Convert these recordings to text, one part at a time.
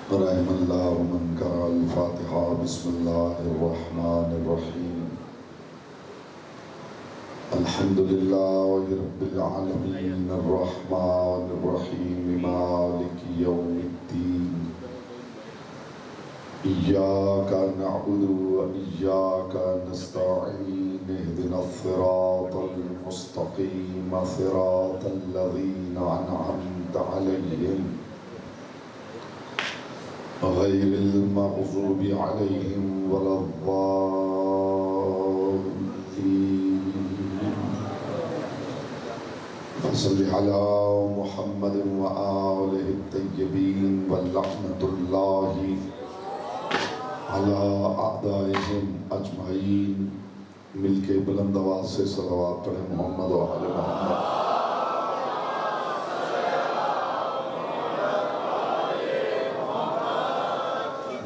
رحم اللہ من قرأ الفاتحہ بسم اللہ الرحمن الرحیم الحمدللہ رب العالمین الرحمن الرحیم مالک یوم الدین ایاک نعبد و ایاک نستعین اہدنا الصراط المستقیم صراط الذین انعمت علیہم غیر المغضوب علیہم ولا الضالین فصل علی محمد وآلہ الطیبین واللعنۃ اللہ علی اعدائہم اجمعین۔ مل کے بلند آواز سے صلوات پڑھیں محمد و آل محمد۔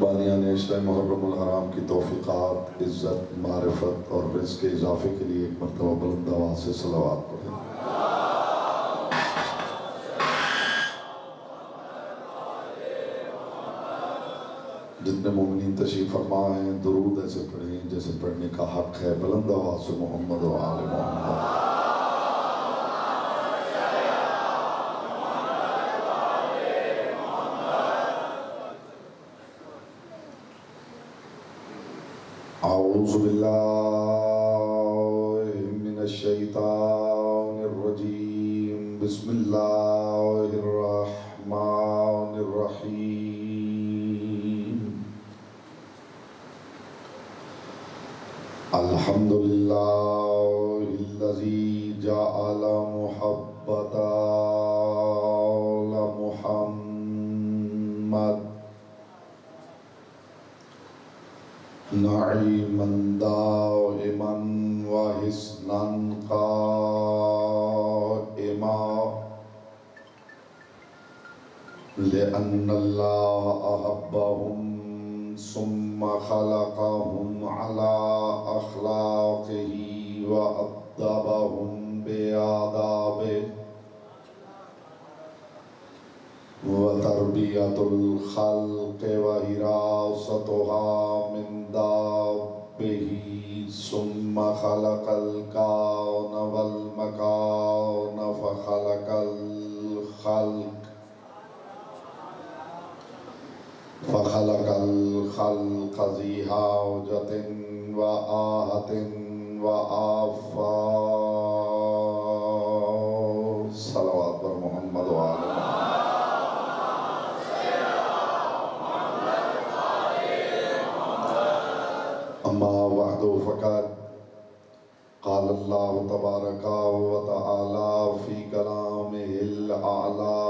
بانیان عشرہ محرم الحرام کی توفیقات، عزت، معرفت اور رزق کے اضافے کے لیے ایک مرتبہ بلند آواز سے صلوات پڑھیں۔ جتنے مومنین تشریف فرما ہیں درود ایسے پڑھیں جیسے پڑھنے کا حق ہے، بلند آواز سے محمد و آل محمد۔ اعوذ باللہ من الشیطان الرجیم، بسم اللہ الرحمن الرحیم۔ الحمدللہ الذی جعل محبت آل محمد نعیما دائما وحسنا قائما، لأن اللہ احبهم ثم خلقهم على اخلاقه وأدبهم بآدابه، وتربیۃ الخلق وحراستها من دابه، ثم خلق الکون والمکان فخلق الخلق ذی حاجۃ وآہۃ وآفات۔ صلوات پر محمد و آل محمد۔ اما بعد فقد قال اللہ تبارک و تعالی فی کلامہ الاعلی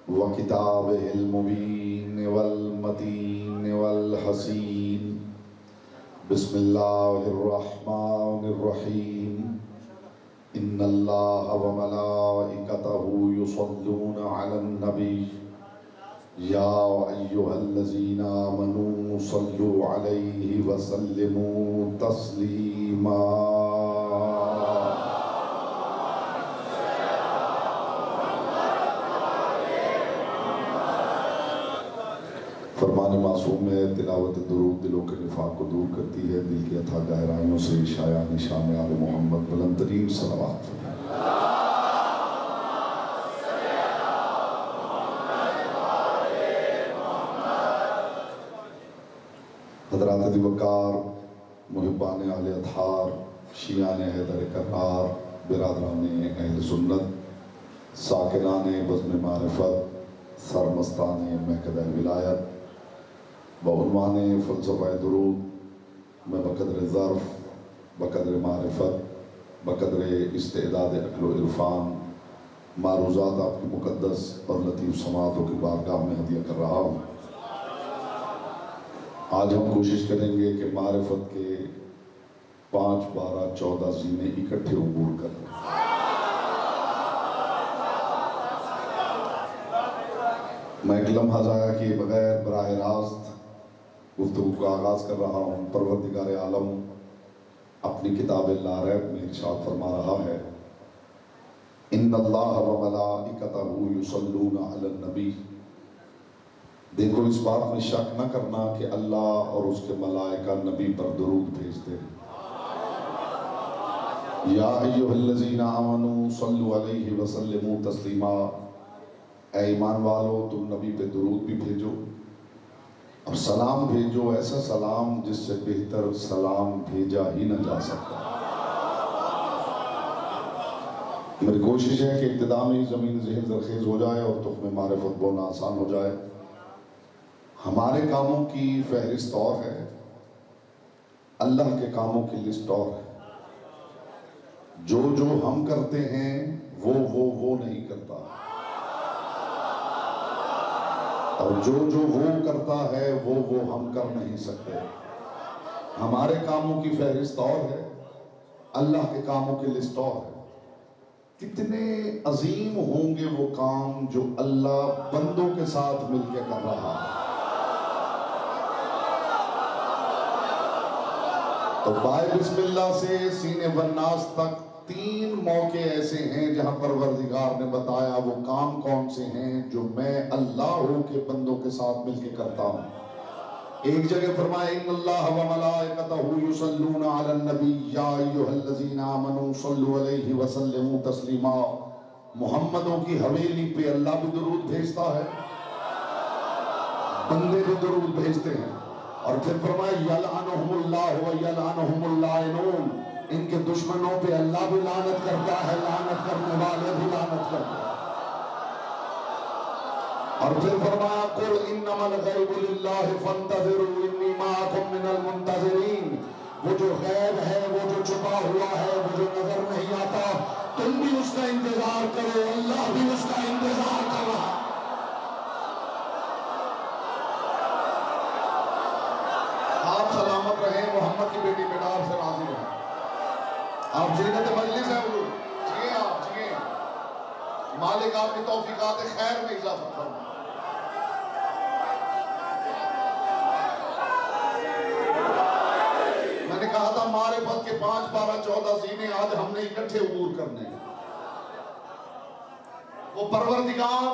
وکتابہ المبین والمتین والحسین۔ بسم اللہ الرحمن الرحیم۔ ان اللہ وملائکتہ یصلون علی النبی یا ایہا الذین آمنوا صلوا علیہ وسلموا تسلیما۔ فرمان معصوم ہے تلاوت درود دلوں کے نفاق کو دور کرتی ہے، دل کی اتھا گہرائیوں سے شایع نشان آل محمد بلند ترین صلوات۔ حضرات دیوکار، محبان اہل اطہار، شیعان حیدر کرار، برادران اہل سنت، ساکنان بزم معرفت، سرمستان مہکدہ ولایت، بعنوان فلسفہ درود میں بقدر ظرف، بقدر معرفت، بقدر استعداد عقل و عرفان معروضات آپ کی مقدس اور لطیف سماعتوں کی بارگاہ میں ہدیہ کر رہا ہوں۔ آج ہم کوشش کریں گے کہ معرفت کے 5، 12، 14 زینے اکٹھے عبور کر دیں۔ میں ایک لمحہ ضائع کیے بغیر براہ راست گفتگو کا آغاز کر رہا ہوں۔ پروردگار عالم اپنی کتاب لا ریب میں ارشاد فرما رہا ہے، ان اللہ و ملائکتہ یصلون علی النبی، دیکھو اس بات میں شک نہ کرنا کہ اللہ اور اس کے ملائکہ نبی پر درود بھیجتے ہیں۔ یا ایھا الذین آمنوا صلوا علیہ وسلموا تسلیما، اے ایمان والو تم نبی پہ درود بھی بھیجو اور سلام بھیجو، ایسا سلام جس سے بہتر سلام بھیجا ہی نہ جا سکتا۔ میری کوشش ہے کہ ابتدا میں ہی زمین ذہن زرخیز ہو جائے اور تخم معرفت بونا آسان ہو جائے۔ ہمارے کاموں کی فہرست اور ہے، اللہ کے کاموں کی لسٹ اور ہے۔ جو ہم کرتے ہیں وہ نہیں کرتا، اور جو وہ کرتا ہے وہ ہم کر نہیں سکتے۔ ہمارے کاموں کی فہرست اور ہے، اللہ کے کاموں کی لسٹ اور ہے۔ کتنے عظیم ہوں گے وہ کام جو اللہ بندوں کے ساتھ مل کے کر رہا ہے۔ تو بائے بسم اللہ سے سینے والناس تک 3 موقع ایسے ہیں جہاں پروردگار نے بتایا وہ کام کون سے ہیں جو میں اللہ ہوں کے بندوں کے ساتھ مل کے کرتا ہوں۔ ایک جگہ فرمائے ان اللہ و ملائکتہ یصلون علی النبی یا ایھا الذین آمنوا صلوا علیہ وسلموا تسلیما۔ محمدوں کی حویلی پہ اللہ بھی درود بھیجتا ہے، بندے بھی درود بھیجتے ہیں۔ اور پھر فرمائے یلعنہم اللہ و یلعنہم اللاعنون، ان کے دشمنوں پہ اللہ بھی لعنت کرتا ہے، لعنت کرنے والے بھی لعنت کرتے ہیں۔ اور پھر فرمایا قل انما الغیب للہ فانتظروا انی معکم من المنتظرین، وہ جو غیب ہے، وہ جو چھپا ہوا ہے، وہ جو نظر نہیں آتا، تم بھی اس کا انتظار کرو، اللہ بھی اس کا انتظار کر رہا ہے۔ آپ سلامت رہیں، محمد کی بیٹی بیٹار سے راضی رہیں۔ آپ زینت مجلس ہے حضور، جیئے آپ جیئے، مالک آپ کی توفیقات خیر میں اضافہ فرمائے۔ میں نے کہا تھا معرفت کے 5 12 14 زینے آج ہم نے اکٹھے عبور کرنے ہیں۔ وہ پروردگار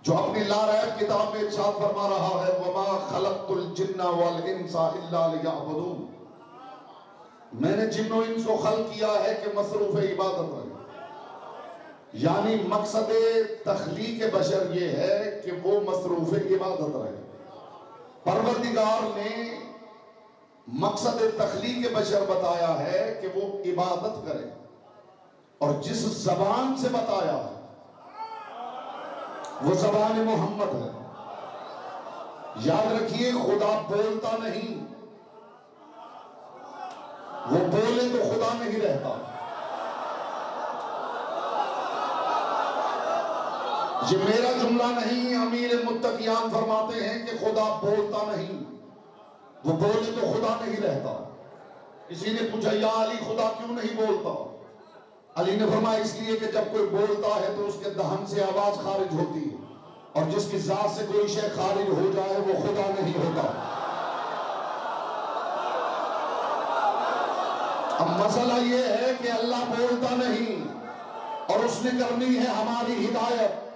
جو اپنی لاریب کتاب میں ارشاد فرما رہا ہے وَمَا خَلَقْتُ الْجِنَّ وَالْإِنسَ إِلَّا لِيَعْبُدُونَ، میں نے جن و انس کو خلق کیا ہے کہ مصروف عبادت رہے۔ یعنی مقصد تخلیق بشر یہ ہے کہ وہ مصروف عبادت رہے۔ پروردگار نے مقصد تخلیق بشر بتایا ہے کہ وہ عبادت کرے، اور جس زبان سے بتایا ہے وہ زبان محمد ہے۔ یاد رکھیے خدا بولتا نہیں، وہ بولے تو خدا نہیں رہتا۔ یہ میرا جملہ نہیں، امیر متقیان فرماتے ہیں کہ خدا بولتا نہیں، وہ بولے تو خدا نہیں رہتا۔ کسی نے پوچھا یا علی خدا کیوں نہیں بولتا؟ علی نے فرمایا اس لیے کہ جب کوئی بولتا ہے تو اس کے دہن سے آواز خارج ہوتی ہے، اور جس کی ذات سے کوئی شے خارج ہو جائے وہ خدا نہیں ہوتا۔ اب مسئلہ یہ ہے کہ اللہ بولتا نہیں اور اس نے کرنی ہے ہماری ہدایت،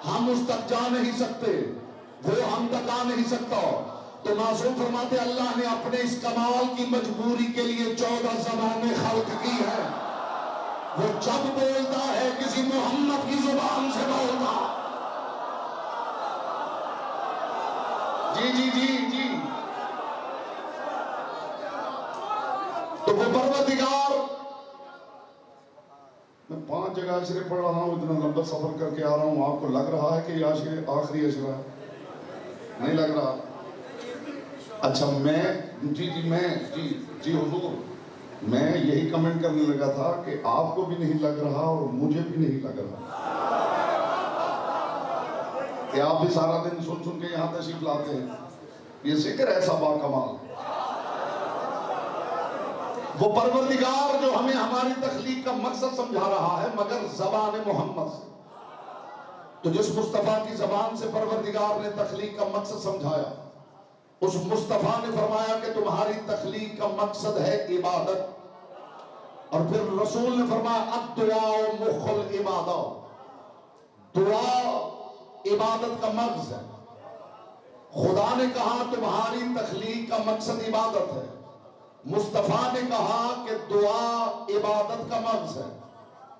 ہم اس تک جا نہیں سکتے، وہ ہم تک آ نہیں سکتا۔ تو معصوم فرماتے اللہ نے اپنے اس کمال کی مجبوری کے لیے 14 زبانیں خلق کی ہیں۔ وہ جب بولتا ہے کسی محمد کی زبان سے بولتا۔ جی تو وہ پروردگار، میں 5 جگہ اشرے پڑھ رہا ہوں، اتنا لمبا سفر کر کے آ رہا ہوں، آپ کو لگ رہا ہے کہ یہ اشرے آخری اشرہ ہے؟ نہیں لگ رہا؟ اچھا میں حضور میں یہی کمنٹ کرنے لگا تھا کہ آپ کو بھی نہیں لگ رہا اور مجھے بھی نہیں لگ رہا کہ آپ بھی سارا دن سن کے یہاں تشریف لاتے ہیں۔ یہ ذکر ایسا با کمال، وہ پروردگار جو ہمیں ہماری تخلیق کا مقصد سمجھا رہا ہے مگر زبان محمد سے۔ تو جس مصطفیٰ کی زبان سے پروردگار نے تخلیق کا مقصد سمجھایا، اس مصطفیٰ نے فرمایا کہ تمہاری تخلیق کا مقصد ہے عبادت، اور پھر رسول نے فرمایا الدعاء مخ العبادہ، دعا عبادت کا مغز ہے. خدا نے کہا تمہاری تخلیق کا مقصد عبادت ہے. مصطفیٰ نے کہا کہ دعا عبادت کا مغز ہے.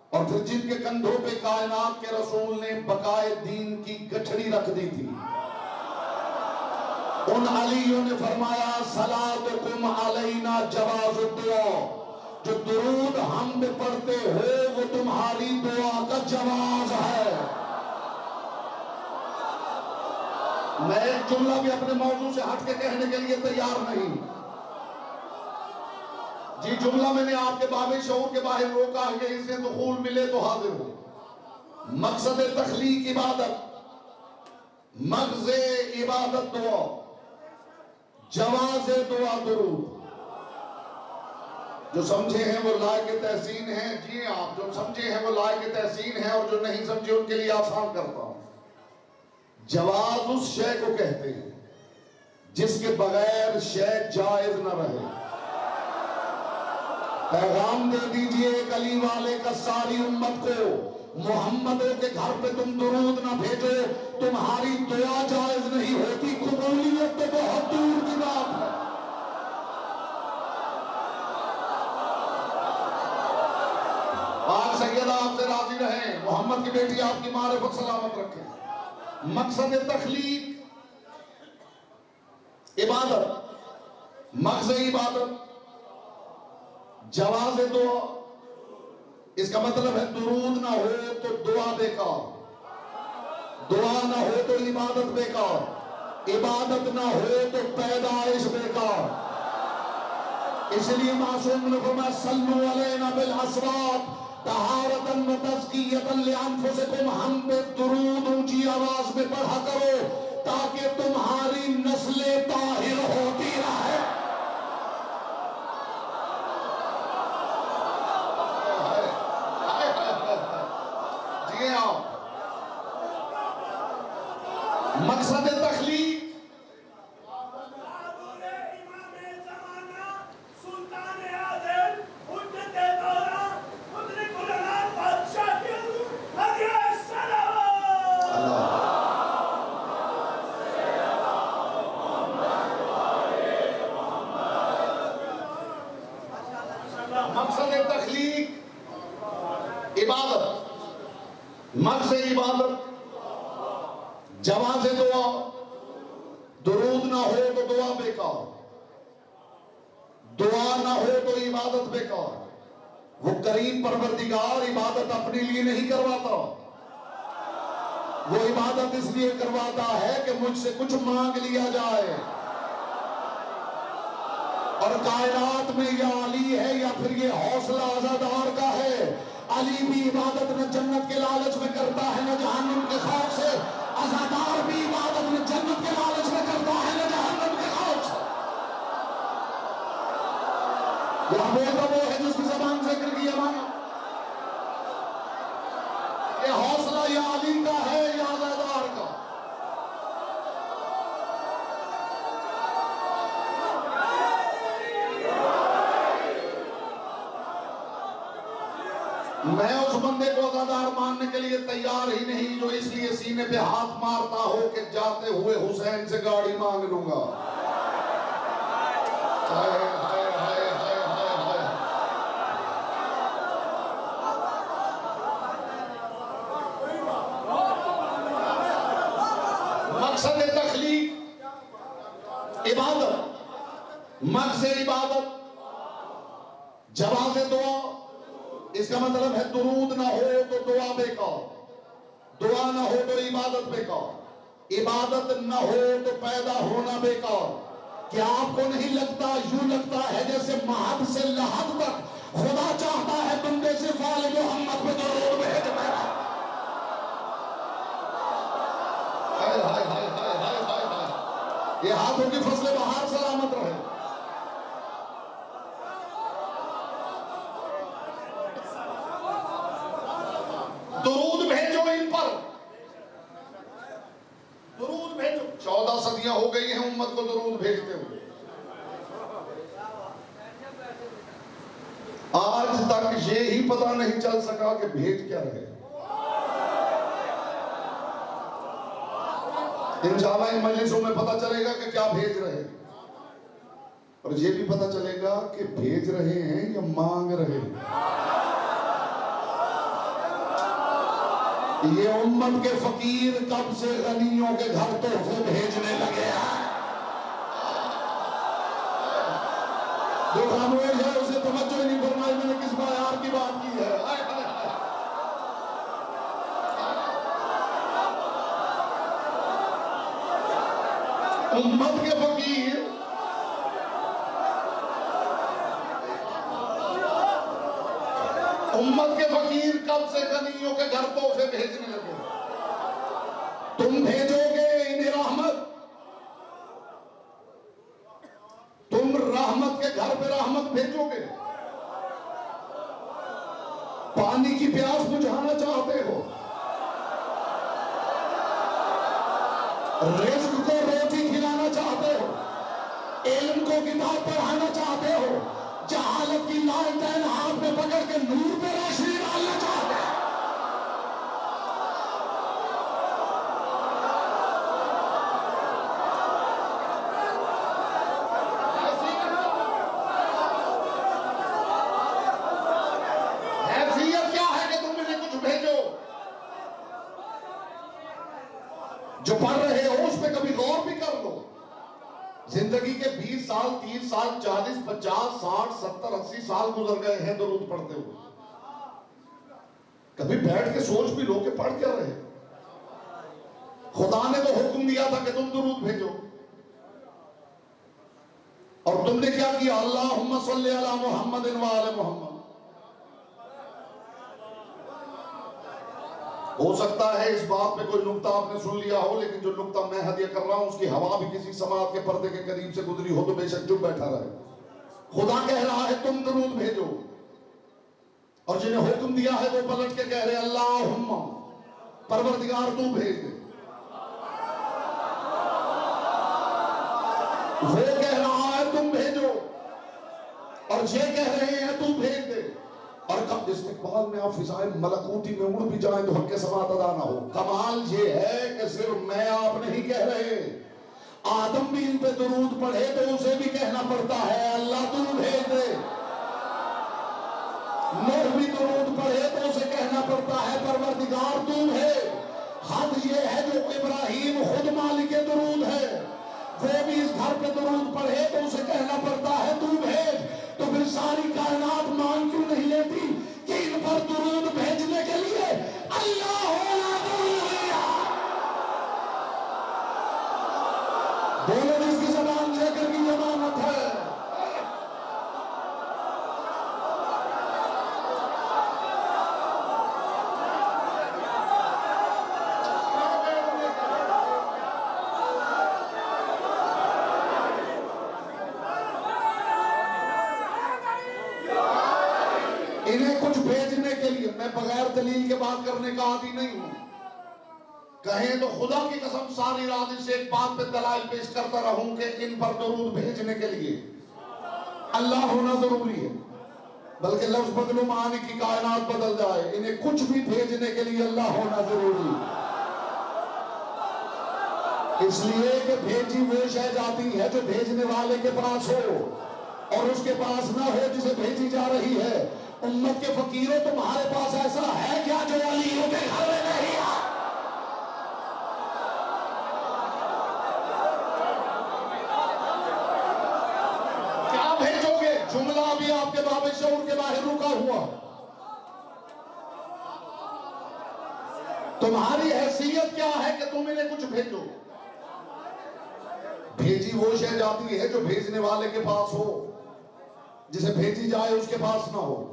اور پھر جن کے کندھوں پہ کائنات کے رسول نے بقائے دین کی گٹھڑی رکھ دی تھی، ان علیوں نے فرمایا صلاتکم علینا جواز الدعا، جو درود ہم پہ پڑھتے ہو وہ تمہاری دعا کا جواز ہے. میں ایک جملہ بھی اپنے موضوع سے ہٹ کے کہنے کے لیے تیار نہیں. جی جملہ میں نے آپ کے باب شعور کے باہر روکا کہ اسے دخول ملے تو حاضر ہو. مقصد تخلیق عبادت، مغز عبادت دعا، جواز دعا درود. جو سمجھے ہیں وہ لائق تحسین ہیں. جی آپ جو سمجھے ہیں وہ لائق تحسین ہیں، اور جو نہیں سمجھے ان کے لیے آسان کرتا ہوں. جواز اس شے کو کہتے ہیں جس کے بغیر شے جائز نہ رہے. پیغام دے دیجئے ایک علی والے کا ساری امت کو، محمدوں کے گھر پہ تم درود نہ بھیجو، تمہاری دعا جائز نہیں ہوتی. قبولیت تو بہت دور کی بات ہے. پاک سیدہ آپ سے راضی رہیں، محمد کی بیٹی آپ کی معرفت سلامت رکھیں. مقصد تخلیق عبادت، مغز عبادت، جواز دعا. اس کا مطلب ہے درود نہ ہو تو دعا بیکار، دعا نہ ہو تو عبادت بیکار، عبادت نہ ہو تو پیدائش بیکار. اس لیے معصوم نے فرمایا صلو علینا بالاسواق طہارتا و تزکیتا لانفسکم، ہم پہ درود اونچی آواز میں پڑھا کرو تاکہ تمہاری نسل طاہر ہوتی رہے. جی آپ مقصد تخلیق عبادت، مغز عبادت، جواز دعا. درود نہ ہو تو دعا بیکار، دعا نہ ہو تو عبادت بیکار. وہ کریم پروردگار عبادت اپنے لیے نہیں کرواتا، وہ عبادت اس لیے کرواتا ہے کہ مجھ سے کچھ مانگ لیا جائے. اور کائنات میں یا علی ہے یا پھر یہ حوصلہ عزادار کا ہے. علی بھی عبادت نہ جنت کے لالچ میں کرتا ہے نہ جہنم کے خوف سے، عزادار بھی عبادت نہ جنت کے لالچ میں کرتا ہے نہ جہنم کے خوف سے. یہ بولتا وہ ہے جس کی زبان ذکر کی امانت. یہ حوصلہ یا علی کا ہے یا عزادار کا. میں اس بندے کو عزادار ماننے کے لیے تیار ہی نہیں جو اس لیے سینے پہ ہاتھ مارتا ہو کہ جاتے ہوئے حسین سے گاڑی مانگ لوں گا. مقصد تخلیق عبادت، مغز عبادت، جواز دعا. اس کا مطلب ہے درود نہ ہو تو دعا بیکار، دعا نہ ہو تو عبادت بیکار، عبادت نہ ہو تو پیدا ہونا بیکار. کیا آپ کو نہیں لگتا، یوں لگتا ہے جیسے مہد سے لحد تک خدا چاہتا ہے بندے سے فال محمد پہ درود بھیج میں. یہ ہاتھوں کی فصل بہار سلامت رہے. درود بھیجو ان پر، درود بھیجو. 14 صدیاں ہو گئی ہیں امت کو درود بھیجتے ہوئے. آج تک یہی پتہ نہیں چل سکا کہ بھیج کیا رہے. انشاءاللہ ان مجلسوں میں پتہ چلے گا کہ کیا بھیج رہے ہیں، اور یہ بھی پتہ چلے گا کہ بھیج رہے ہیں یا مانگ رہے ہیں۔ یہ امت کے فقیر کب سے غنیوں کے گھر تحفے بھیجنے لگے ہیں۔ جو خاموش ہے اسے توجہ ہی نہیں فرمائی، میں نے کس معیار کی بات کی ہے۔ امت کے فقیر کب سے غنیوں کے گھر تحفے بھیجنے لگے؟ تم بھیجو گے انہیں رحمت، تم رحمت کے گھر پہ رحمت بھیجو گے۔ پانی کی پیاس بجھانا چاہتے ہو، رزق کو روٹی کھلانا چاہتے ہو، علم کو کتاب پڑھانا چاہتے ہو، جہالت کی لالٹین ہاتھ میں پکڑ کے نور پہ روشنی ڈالنا چاہتے ہو۔ حیثیت کیا ہے کہ تم انہیں کچھ بھیجو؟ جو پڑھ رہے ہو اس پہ کبھی غور بھی کر لو۔ زندگی کے 20 سال 30 سال 40 50 60 70 80 سال گزر گئے ہیں درود پڑھتے ہوئے، کبھی بیٹھ کے سوچ بھی لو کہ پڑھ کیا رہے؟ خدا نے تو حکم دیا تھا کہ تم درود بھیجو، اور تم نے کیا کیا؟ اللہم صلی علی محمد و آل محمد۔ ہو سکتا ہے اس بات پہ کوئی نکتہ آپ نے سن لیا ہو، لیکن جو نکتہ میں ہدیہ کر رہا ہوں اس کی ہوا بھی کسی سماعت کے پردے کے قریب سے گزری ہو تو بے شک چپ بیٹھا رہے۔ خدا کہہ رہا ہے تم درود بھیجو، اور جنہیں حکم دیا ہے وہ پلٹ کے کہہ رہے اللہم، پروردگار تو بھیج دے۔ وہ کہہ رہا ہے تم بھیجو، اور یہ کہہ رہے ہیں تو بھیج دے۔ اور کب استقبال میں آپ فضائے ملکوتی میں اڑ بھی جائیں تو حق کے سماعت ادا نہ ہو۔ کمال یہ ہے کہ صرف میں آپ نہیں کہہ رہے، آدم بھی ان پہ درود پڑھے تو اسے بھی کہنا پڑتا ہے اللہ تو بھیج دے۔ نوح بھی درود پڑھے تو اسے کہنا پڑتا ہے پروردگار تو بھیج۔ حد یہ ہے جو ابراہیم خود مالک درود ہے، وہ بھی اس گھر پہ درود پڑھے تو اسے کہنا پڑتا ہے تو بھیج۔ تو پھر ساری کائنات مان کیوں نہیں لیتی کہ ان پر درود بھیجنے کے لیے اللہ ہونا ضروری ہے؟ بولو جس کی زبان ذکر کی ضمانت ہے۔ انہیں کچھ بھیجنے کے لیے، میں بغیر دلیل کے بات کرنے کا عادی نہیں ہوں، کہیں تو خدا کی قسم ساری رات سے ایک بات پہ دلائل پیش کرتا رہوں کہ ان پر درود بھیجنے کے لیے اللہ ہونا ضروری ہے، بلکہ لفظ بدلو معانی کی کائنات بدل جائے، انہیں کچھ بھی بھیجنے کے لیے اللہ ہونا ضروری ہے۔ اس لیے کہ بھیجی وہ شے جاتی ہے جو بھیجنے والے کے پاس ہو، اور اس کے پاس نہ ہو جسے بھیجی جا رہی ہے۔ امت کے فقیروں تمہارے پاس ایسا ہے کیا جو علیوں کے گھر میں نہیں ہے؟ کیا بھیجو گے؟ جملہ بھی آپ کے باب شعور کے باہر رکا ہوا۔ تمہاری حیثیت کیا ہے کہ تم انہیں کچھ بھیجو؟ بھیجی وہ شے جاتی ہے جو بھیجنے والے کے پاس ہو، جسے بھیجی جائے اس کے پاس نہ ہو۔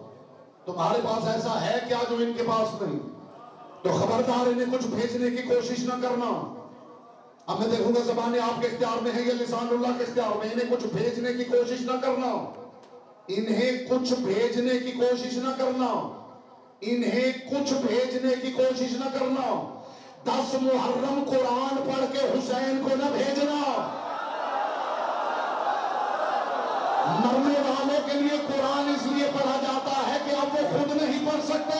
تمہارے پاس ایسا ہے کیا جو ان کے پاس نہیں؟ تو خبردار انہیں کچھ بھیجنے کی کوشش نہ کرنا۔ اب میں دیکھوں گا زبانیں آپ کے اختیار میں ہے یا لسان اللہ کے اختیار میں، انہیں کچھ بھیجنے کی کوشش نہ کرنا، انہیں کچھ بھیجنے کی کوشش نہ کرنا، انہیں کچھ بھیجنے کی کوشش نہ کرنا۔ 10 محرم قرآن پڑھ کے حسین کو نہ بھیجنا۔ مرنے والوں کے لیے قرآن اس لیے پڑھا جاتا ہے کہ اب وہ خود نہیں پڑھ سکتے،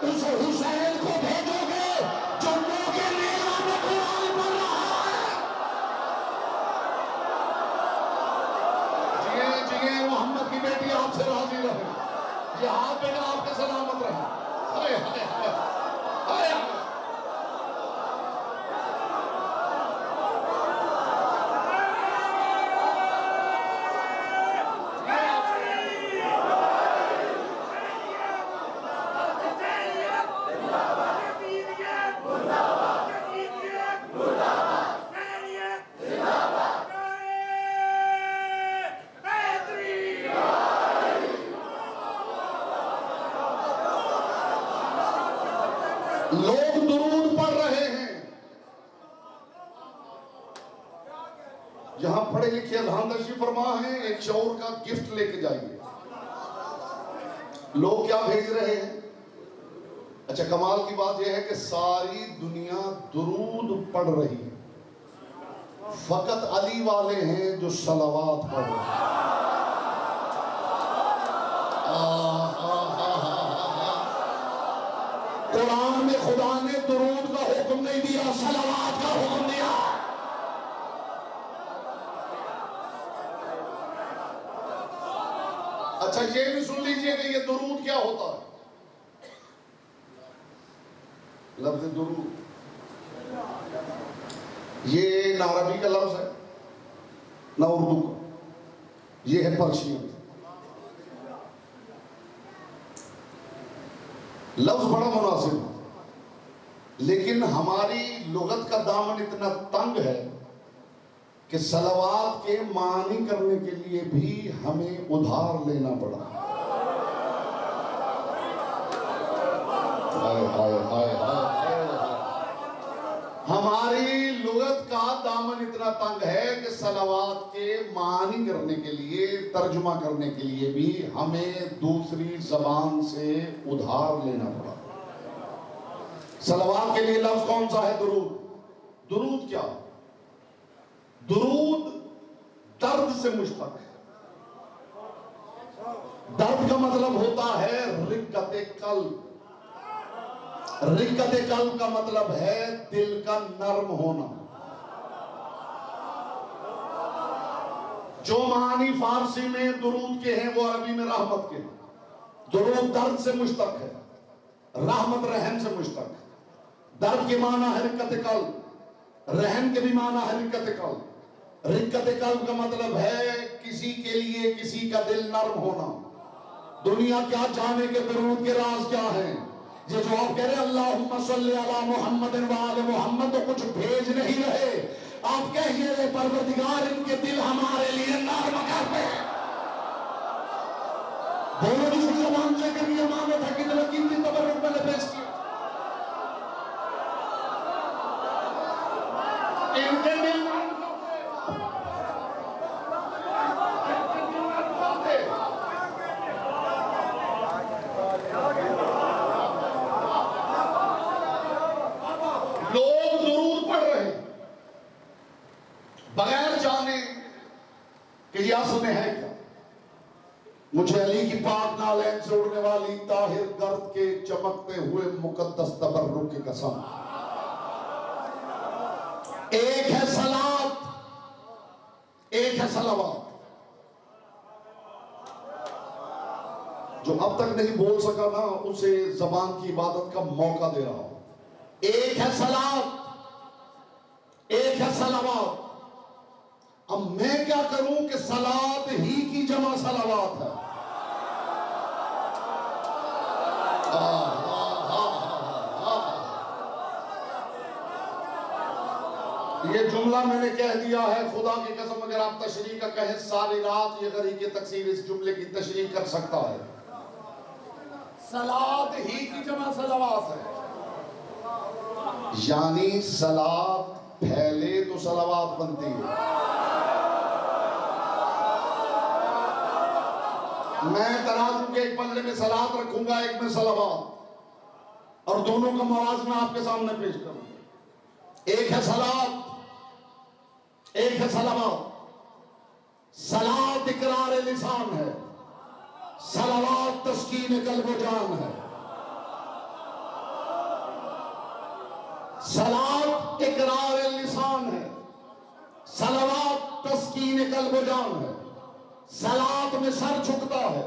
اس حسین کو بھیجو گے جو موقع نیلا میں قرآن پڑھ رہا ہے۔ لوگ درود پڑھ رہے ہیں، یہاں پڑھے لکھے اذہان تشریف فرما ہیں، ایک شعور کا گفٹ لے کے جائیے. لوگ کیا بھیج رہے ہیں؟ اچھا، کمال کی بات یہ ہے کہ ساری دنیا درود پڑھ رہی ہے، فقط علی والے ہیں جو صلوات پڑھ رہے ہیں. قرآن میں خدا نے درود کا حکم نہیں دیا، صلوات کا حکم دیا. اچھا، یہ بھی سن لیجئے کہ یہ درود کیا ہوتا ہے. لفظ درود یہ نہ عربی کا لفظ ہے نہ اردو کا، یہ ہے پرشین. لفظ بڑا مناسب ہے، لیکن ہماری لغت کا دامن اتنا تنگ ہے کہ صلوات کے معنی کرنے کے لیے بھی ہمیں ادھار لینا پڑا. ہائے ہائے ہائے ہائے. ہماری لغت کا دامن اتنا تنگ ہے کہ صلوات کے معنی کرنے کے لیے، ترجمہ کرنے کے لیے بھی ہمیں دوسری زبان سے ادھار لینا پڑا. صلوات کے لیے لفظ کون سا ہے؟ درود. درود کیا؟ درود درد سے مشتق ہے. درد کا مطلب ہوتا ہے رقت قلب. رقت قلب کا مطلب ہے دل کا نرم ہونا. جو معنی فارسی میں درود کے ہیں وہ عربی میں رحمت کے ہیں. درود درد سے مشتق ہے، رحمت رحم سے مشتق ہے. درد کے معنی ہے رقت قلب، رحم کے بھی معنی ہے رقت قلب. رقت قلب کا مطلب ہے کسی کے لیے کسی کا دل نرم ہونا. دنیا کیا جانے کہ درود کے راز کیا ہیں. یہ جو آپ کہہ رہے ہیں اللہم صلی علی محمد و آل محمد، تو کچھ بھیج نہیں رہے. آپ کہیے پروردگار ان کے دل ہمارے لیے نرم کر دے. بولو جس زبان سے کہ یہ امانت ہے، کتنے قیمتی تبرک میں نے پیش کیا. ان کے دل لوگ درود پڑھ رہے ہیں بغیر جانے کہ یہ اصل میں ہے کیا. مجھے علی کی پاک نالین سے اڑنے والی طاہر گرد کے چمکتے ہوئے مقدس تبرک کی قسم. ایک ہے صلات، ایک ہے صلوات. جو اب تک نہیں بول سکا نا اسے زبان کی عبادت کا موقع دے رہا ہوں. ایک ہے صلات، ایک ہے صلوات. اب میں کیا کروں کہ صلات ہی کی جمع صلوات ہے. یہ جملہ میں نے کہہ دیا ہے، خدا کی قسم اگر آپ تشریح کا کہیں ساری رات یہ غریق تکثیر اس جملے کی تشریح کر سکتا ہے. صلات ہی کی جمع صلوات ہے، یعنی صلات پھیلے تو صلوات بنتی ہے. میں ترازو کے ایک پلڑے میں صلات رکھوں گا، ایک میں صلوات، اور دونوں کا موازنہ آپ کے سامنے پیش کروں گا. ایک ہے صلات، ایک ہے صلوات. صلات اقرار لسان ہے، صلوات تسکین قلب و جان ہے. صلات اقرار لسان ہے، صلوات تسکین قلب و جان ہے. صلات میں سر جھکتا ہے،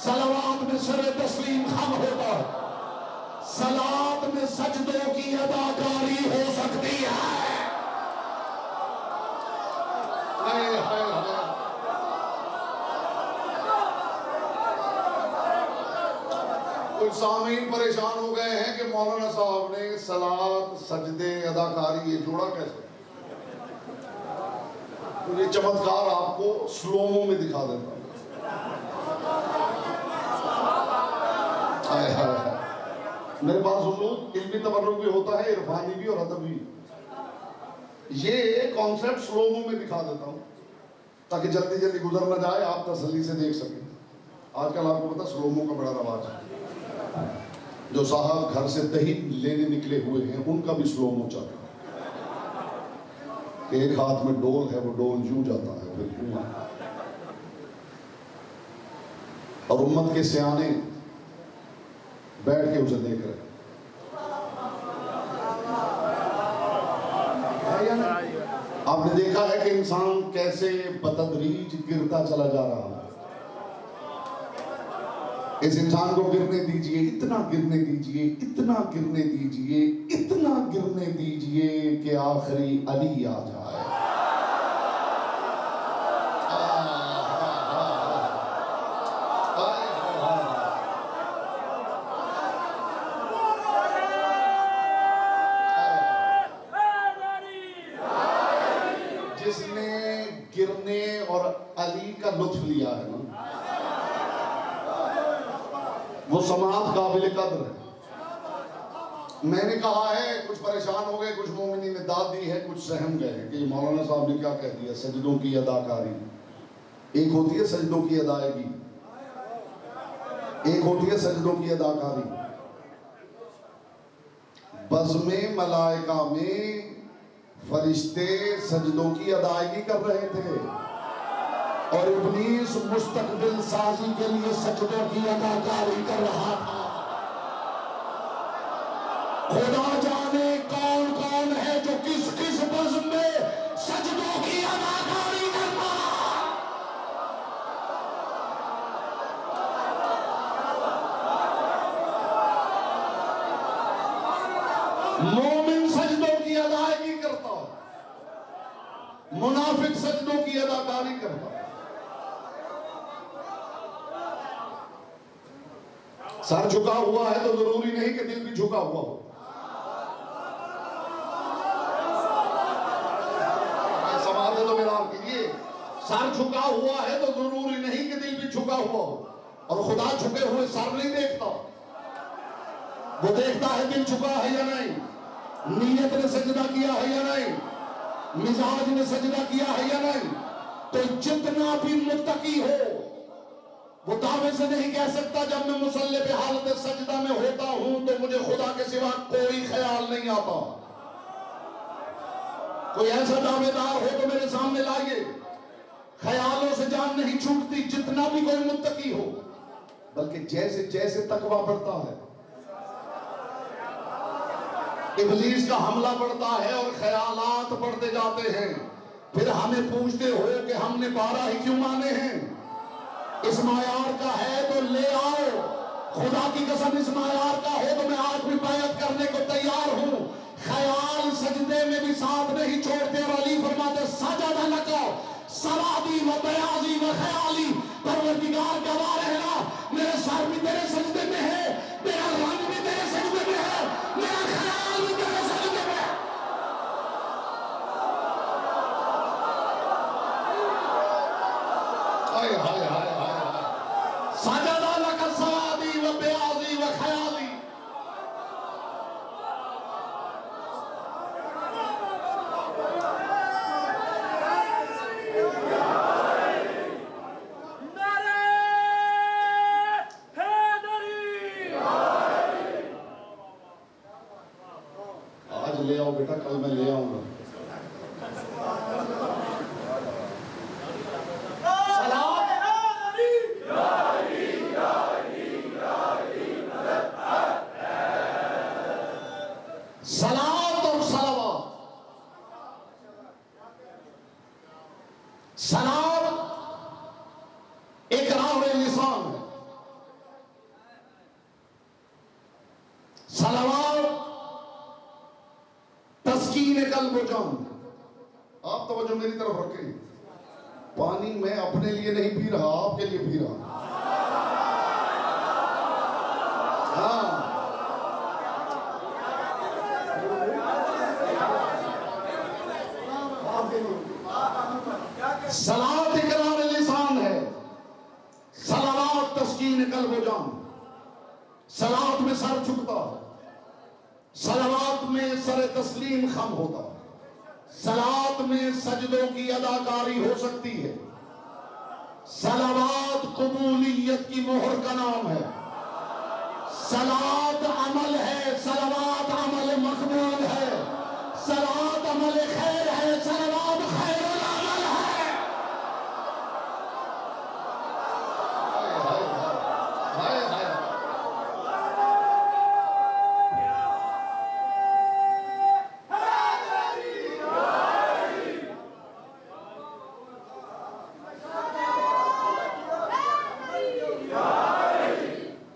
صلوات میں سر تسلیم خم ہوتا ہے. صلات میں سجدوں کی اداکاری ہو سکتی ہے. کچھ سامعین پریشان ہو گئے ہیں کہ مولانا صاحب نے صلات سجدے اداکاری یہ جوڑا کیسے. یہ چمتکار آپ کو سلوموں میں دکھا دیتا ہوں. میرے پاس حضور علمی تبرک بھی ہوتا ہے، عرفانی بھی اور ادبی. یہ کانسیپٹ سلو مو میں دکھا دیتا ہوں تاکہ جلدی جلدی گزر نہ جائے، آپ تسلی سے دیکھ سکیں. آج کل آپ کو پتا سلو مو کا بڑا رواج ہے. جو صاحب گھر سے دہی لینے نکلے ہوئے ہیں ان کا بھی سلو مو چل رہا ہے کہ ایک ہاتھ میں ڈول ہے، وہ ڈول یوں جاتا ہے پھر یوں آتا ہے. اور امت کے سیانے بیٹھ کے اسے دیکھ رہے ہیں. آپ نے دیکھا ہے کہ انسان کیسے بتدریج گرتا چلا جا رہا ہے. اس انسان کو گرنے دیجئے، اتنا گرنے دیجئے، اتنا گرنے دیجئے، اتنا گرنے دیجئے کہ آخری علی آ جائے. جس نے گرنے اور علی کا لطف لیا ہے نا، وہ سماعت قابل قدر ہے. میں نے کہا ہے کچھ پریشان ہو گئے، کچھ مومنین نے داد دی ہے، کچھ سہم گئے کہ مولانا صاحب نے کیا کہہ دیا. سجدوں کی اداکاری ایک ہوتی ہے، سجدوں کی ادائیگی ایک ہوتی ہے. سجدوں کی اداکاری بزم ملائکہ میں فرشتے سجدوں کی ادائیگی کر رہے تھے اور ابلیس مستقبل سازی کے لیے سجدوں کی اداکاری کر رہا تھا. خدا جانے کون کون ہے جو کس کس بزم میں سجدوں کی اداکاری کرتا. مومن سجدوں کی ادائیگی کرتا، منافق سجدوں کی اداکاری کرتا. سر جھکا ہوا ہے تو ضروری نہیں کہ دل بھی جھکا ہوا ہو. سوال ہے تو میرا آپ کیجیے. سر جھکا ہوا ہے تو ضروری نہیں کہ دل بھی جھکا ہوا ہو. اور خدا جھکے ہوئے سر نہیں دیکھتا، وہ دیکھتا ہے دل جھکا ہے یا نہیں، نیت نے سجدہ کیا ہے یا نہیں، مزاج نے سجدہ کیا ہے یا نہیں. تو جتنا بھی متقی ہو وہ دعوے سے نہیں کہہ سکتا جب میں مصلی پہ حالت سجدہ میں ہوتا ہوں تو مجھے خدا کے سوا کوئی خیال نہیں آتا. کوئی ایسا دعوے دار ہو تو میرے سامنے لائیے. خیالوں سے جان نہیں چھوٹتی جتنا بھی کوئی متقی ہو، بلکہ جیسے جیسے تقویٰ بڑھتا ہے ابلیس کا حملہ بڑھتا ہے اور خیالات بڑھتے جاتے ہیں. پھر ہمیں پوچھتے ہو کہ ہم نے 12 ہی کیوں مانے ہیں. اس معیار کا ہے تو لے آؤ. خدا کی قسم اس معیار کا ہو تو میں آج بھی بیعت کرنے کو تیار ہوں. خیال سجدے میں بھی ساتھ نہیں چھوڑتے اور علی فرماتے سجدہ لکا سوادی و بیاضی و خیالی. پروردگار گواہ رہنا میرے سر بھی تیرے سجدے میں ہے، میرا رنگ بھی تیرے سجدے میں ہے، میرا خیال بھی تیرے سجدے میں ہے. ہائے ہائے ہائے سجدہ لکا سوادی و بیاضی و خیالی. آج لے آؤ بیٹا، کل میں لے آؤں گا. صلوات اور صلوات. صلوات اقرار لسان ہے، صلوات تسکین قلب و جان. آپ توجہ میری طرف رکھیں. پانی میں اپنے لیے نہیں پی رہا، آپ کے لیے پی رہا. ہاں صلوات اقرار لسان ہے، صلوات تسکین قلب و جان. صلوات میں سر جھکتا ہے، سر تسلیم خم ہوتا ہے، صلات میں سجدوں کی اداکاری ہو سکتی ہے، صلوات قبولیت کی مہر کا نام ہے، صلات عمل ہے، صلوات عمل مقبول ہے، صلات عمل خیر ہے، صلوات خیر العمل ہے۔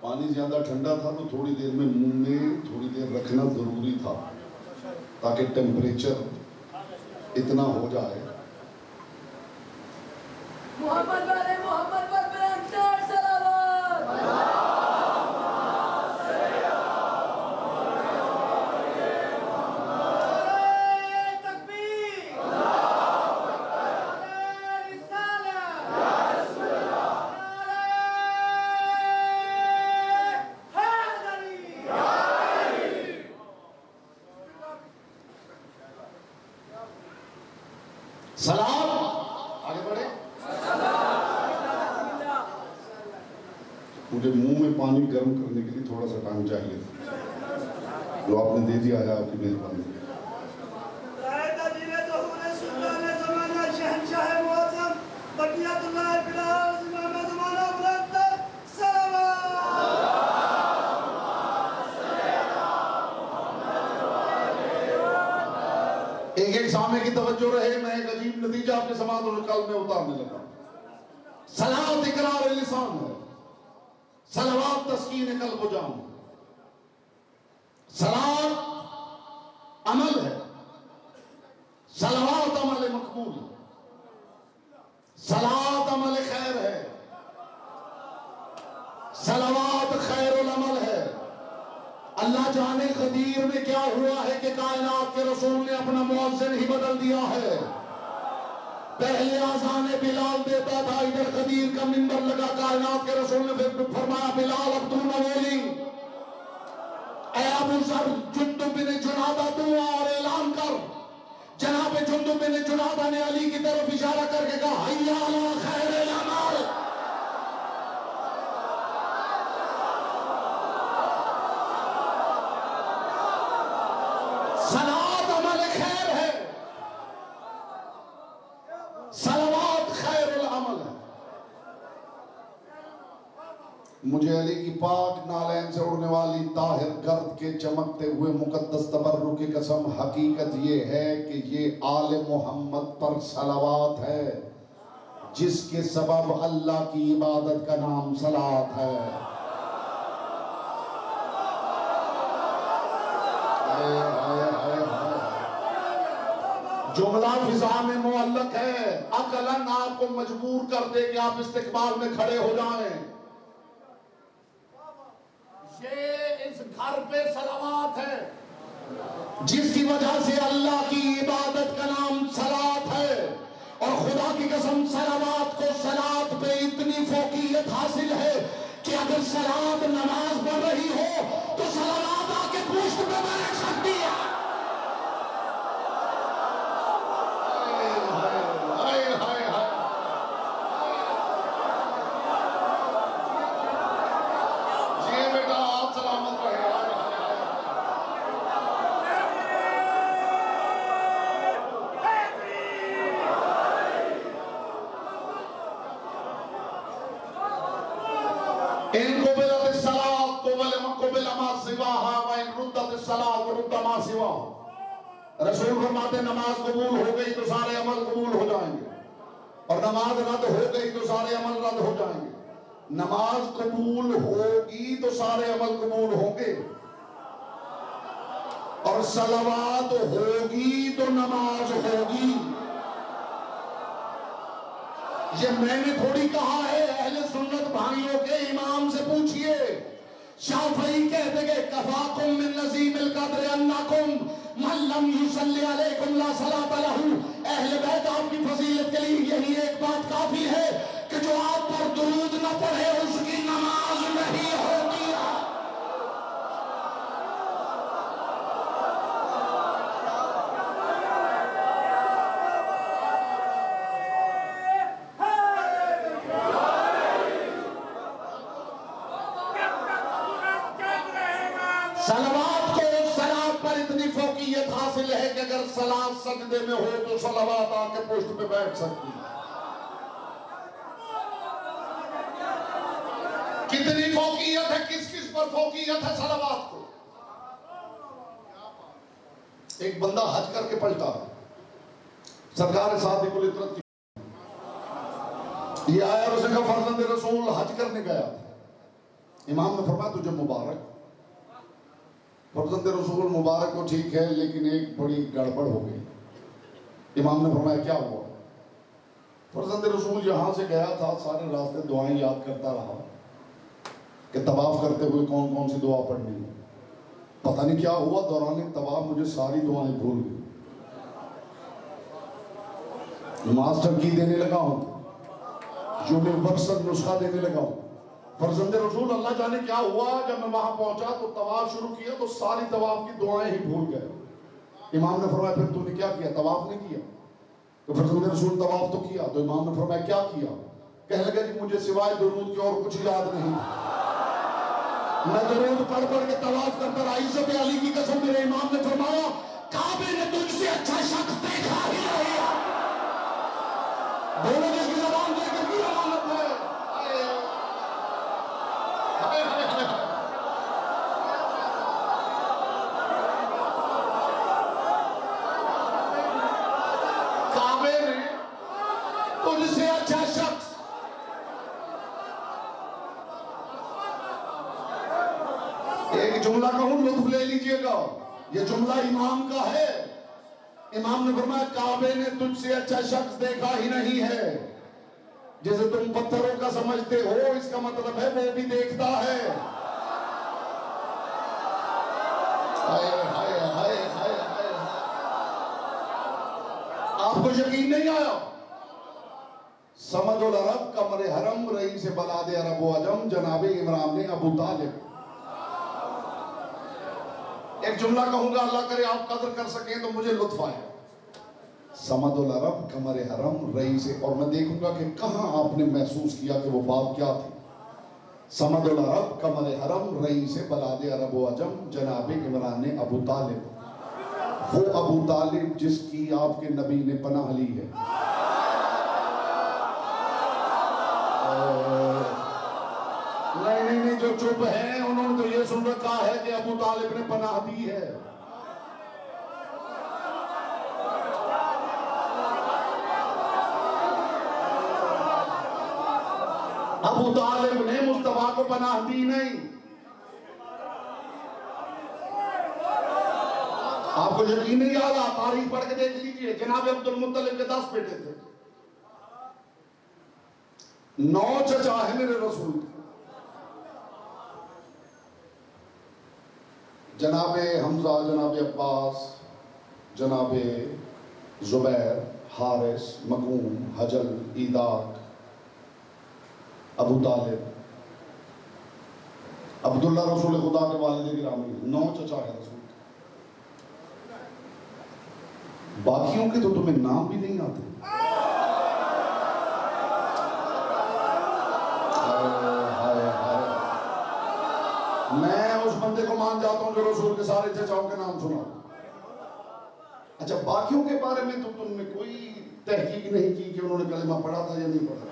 پانی زیادہ ٹھنڈا تھا تو تھوڑی دیر میں منہ میں تھوڑی دیر رکھنا ضروری تھا تاکہ ٹیمپریچر اتنا ہو جائے۔ محمد والے محمد پر برانچار سلامات۔ تکبیر، رسالت، سلام آگے بڑھے۔ مجھے منہ میں پانی گرم کرنے کے لیے تھوڑا سا ٹائم چاہیے، جو آپ نے دے دیا ہے آپ کی مہربانی۔ شہنشاہ معظم بقیت اللہ فی الارض امام زمانہ بلند سلامات۔ ایک ایک سامنے کی توجہ رہے، میں ایک عجیب نتیجہ اپنے سماعت اور قلب میں اتارنے لگا۔ صلوات اقرار لسان ہے، صلوات تسکین قلب و جان، صلوات عمل ہے، صلوات عمل مقبول ہے، صلوات عمل خیر ہے، صلوات خیر العمل ہے۔ اللہ جانے قدیر میں کیا ہوا ہے کہ کائنات کے رسول نے اپنا مؤذن ہی بدل دیا ہے۔ پہلے آذان بلال دیتا تھا، ادھر قدیر کا منبر لگا، کائنات کے رسول نے پھر فرمایا بلال اب تو نہ بولی، اے ابو ذر جندب بن جنادہ تو اور اعلان کر۔ جناب جندب بن جنادہ نے علی کی طرف اشارہ کر کے کہا حی علی خیر العمل۔ صلوات عمل خیر ہے، صلوات خیر العمل ہے۔ مجھے علی کی پاک نالین سے اڑنے والی طاہر گرد کے چمکتے ہوئے مقدس تبرک کی قسم، حقیقت یہ ہے کہ یہ آل محمد پر صلوات ہے، جس کے سبب اللہ کی عبادت کا نام صلاۃ ہے۔ جملہ فضا میں معلق ہے، عقلاً آپ کو مجبور کر دے کہ آپ استقبال میں کھڑے ہو جائیں۔ یہ اس گھر پہ صلوات ہے، جس کی وجہ سے اللہ کی عبادت کا نام صلاۃ ہے، اور خدا کی قسم صلوات کو صلاۃ پہ اتنی فوقیت حاصل ہے کہ اگر صلاۃ نماز پڑھ رہی ہو تو صلوات آ کے پشت پہ بیٹھ سکتی ہے۔ ان قبلت الصلاة قبل ما سواها وان ردت الصلاة ورد ما سواها۔ رسول فرماتے نماز قبول ہو گئی تو سارے عمل قبول ہو جائیں گے، اور نماز رد ہو گئی تو سارے عمل رد ہو جائیں گے۔ نماز قبول ہوگی تو سارے عمل قبول ہوں گے، اور صلوات ہوگی تو نماز ہوگی۔ یہ میں نے تھوڑی کہا ہے، اہل سنت بھائیوں کے امام سے پوچھئے۔ شافعی کہتے کہ کفاکم من نظیم القدر انکم من لم یصلی علیکم لا صلاۃ لہ۔ اہل بیت آپ کی فضیلت کے لیے یہی ایک بات کافی ہے کہ جو آپ پر درود نہ پڑھے اس کی نماز نہیں ہوتی۔ فوقیت حاصل ہے کہ اگر صلاۃ سجدے میں ہو تو صلوات آ کے پشت پہ بیٹھ سکتی ہے. کتنی فوقیت ہے, کس کس پر فوقیت ہے صلوات کو. ایک بندہ حج کر کے پلٹا, سرکار صادق الفطرت کی یہ آیا اور اس نے کہا فرزند رسول حج کرنے گیا تھا. امام نے فرمایا تجھے مبارک. فرزند رسول مبارک تو ٹھیک ہے لیکن ایک بڑی گڑبڑ ہو گئی. امام نے فرمایا کیا ہوا؟ فرزند رسول یہاں سے گیا تھا, سارے راستے دعائیں یاد کرتا رہا کہ طواف کرتے ہوئے کون کون سی دعا پڑھنی ہے. پتہ نہیں کیا ہوا, دوران طواف مجھے ساری دعائیں بھول گئی. ماسٹر کی دینے لگا ہوں, یونیورسل نسخہ دینے لگا ہوں. فرزند رسول اللہ جانے کیا ہوا, جب میں وہاں پہنچا تو طواف شروع کیا تو ساری طواف کی دعائیں ہی بھول گئے. امام نے فرمایا پھر تو نے کیا کیا؟ طواف نہیں کیا. تو فرزند رسول طواف تو کیا. تو امام نے فرمایا کیا کیا؟ کہنے لگا کہ مجھے سوائے درود کے اور کچھ یاد نہیں. میں درود پڑھ پڑھ کے طواف کرتا رہا. عزت علی کی قسم میرے امام نے فرمایا کعبے نے تجھ سے اچھا شخص دیکھا ہی نہیں. بولو گے کہ زبان دے کر کی امانت ہے. کعبے نے تجھ سے اچھا شخص. ایک جملہ کہوں, لطف لے لیجئے گا, یہ جملہ امام کا ہے. امام نے فرمایا کعبے نے تجھ سے اچھا شخص دیکھا ہی نہیں ہے. جسے تم پتھروں کا سمجھتے ہو اس کا مطلب ہے وہ بھی دیکھتا ہے. ہائے ہائے ہائے ہائے ہائے. آپ کو یقین نہیں آیا؟ سمد العرب قمر حرم رئیس بلاد عرب و عجم جناب عمران نے ابو طالب. ایک جملہ کہوں گا, اللہ کرے آپ قدر کر سکیں تو مجھے لطف آئے. سمد العرب قمر حرم رئیس, اور میں دیکھوں گا کہ کہاں آپ نے محسوس کیا کہ وہ بات کیا تھی. سمد العرب قمر حرم رئیس بلاد عرب و عجم جناب عمران نے ابو طالب. وہ ابو طالب جس کی آپ کے نبی نے پناہ لی ہے. نہیں, جو چپ ہیں انہوں نے تو یہ سن رکھا ہے کہ ابو طالب نے پناہ دی ہے. ابو طالب نے مصطفیٰ کو پناہ دی نہیں. آپ کو یقین نہیں آ رہا, تاریخ پڑھ کے دیکھ لیجئے. جناب عبد المطلب کے 10 بیٹے تھے, 9 چچا ہیں میرے رسول کے. جناب حمزہ, جناب عباس, جناب زبیر, حارث, مقوم, حجل, ایداق, ابو طالب, عبداللہ رسول خدا کے والد گرامی. 9 چچا ہے رسول. باقیوں کے تو تمہیں نام بھی نہیں آتے. میں اس بندے کو مان جاتا ہوں جو رسول کے سارے چچاؤں کے نام سنا. اچھا, باقیوں کے بارے میں تو تم نے کوئی تحقیق نہیں کی کہ انہوں نے کلمہ پڑھا تھا یا نہیں پڑھا.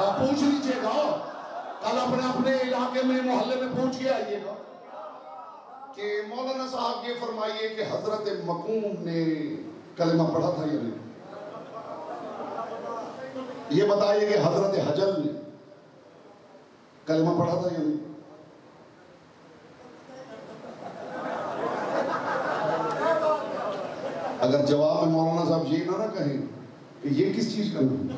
آپ پوچھ لیجئے گا, کل اپنے علاقے میں محلے میں پوچھ کے آئیے گا کہ مولانا صاحب یہ فرمائیے کہ حضرت مقوم نے کلمہ پڑھا تھا یا نہیں. یہ بتائیے کہ حضرت حجل نے کلمہ پڑھا تھا یا نہیں. اگر جواب میں مولانا صاحب یہ نہ کہیں کہ یہ کس چیز کا نام ہے.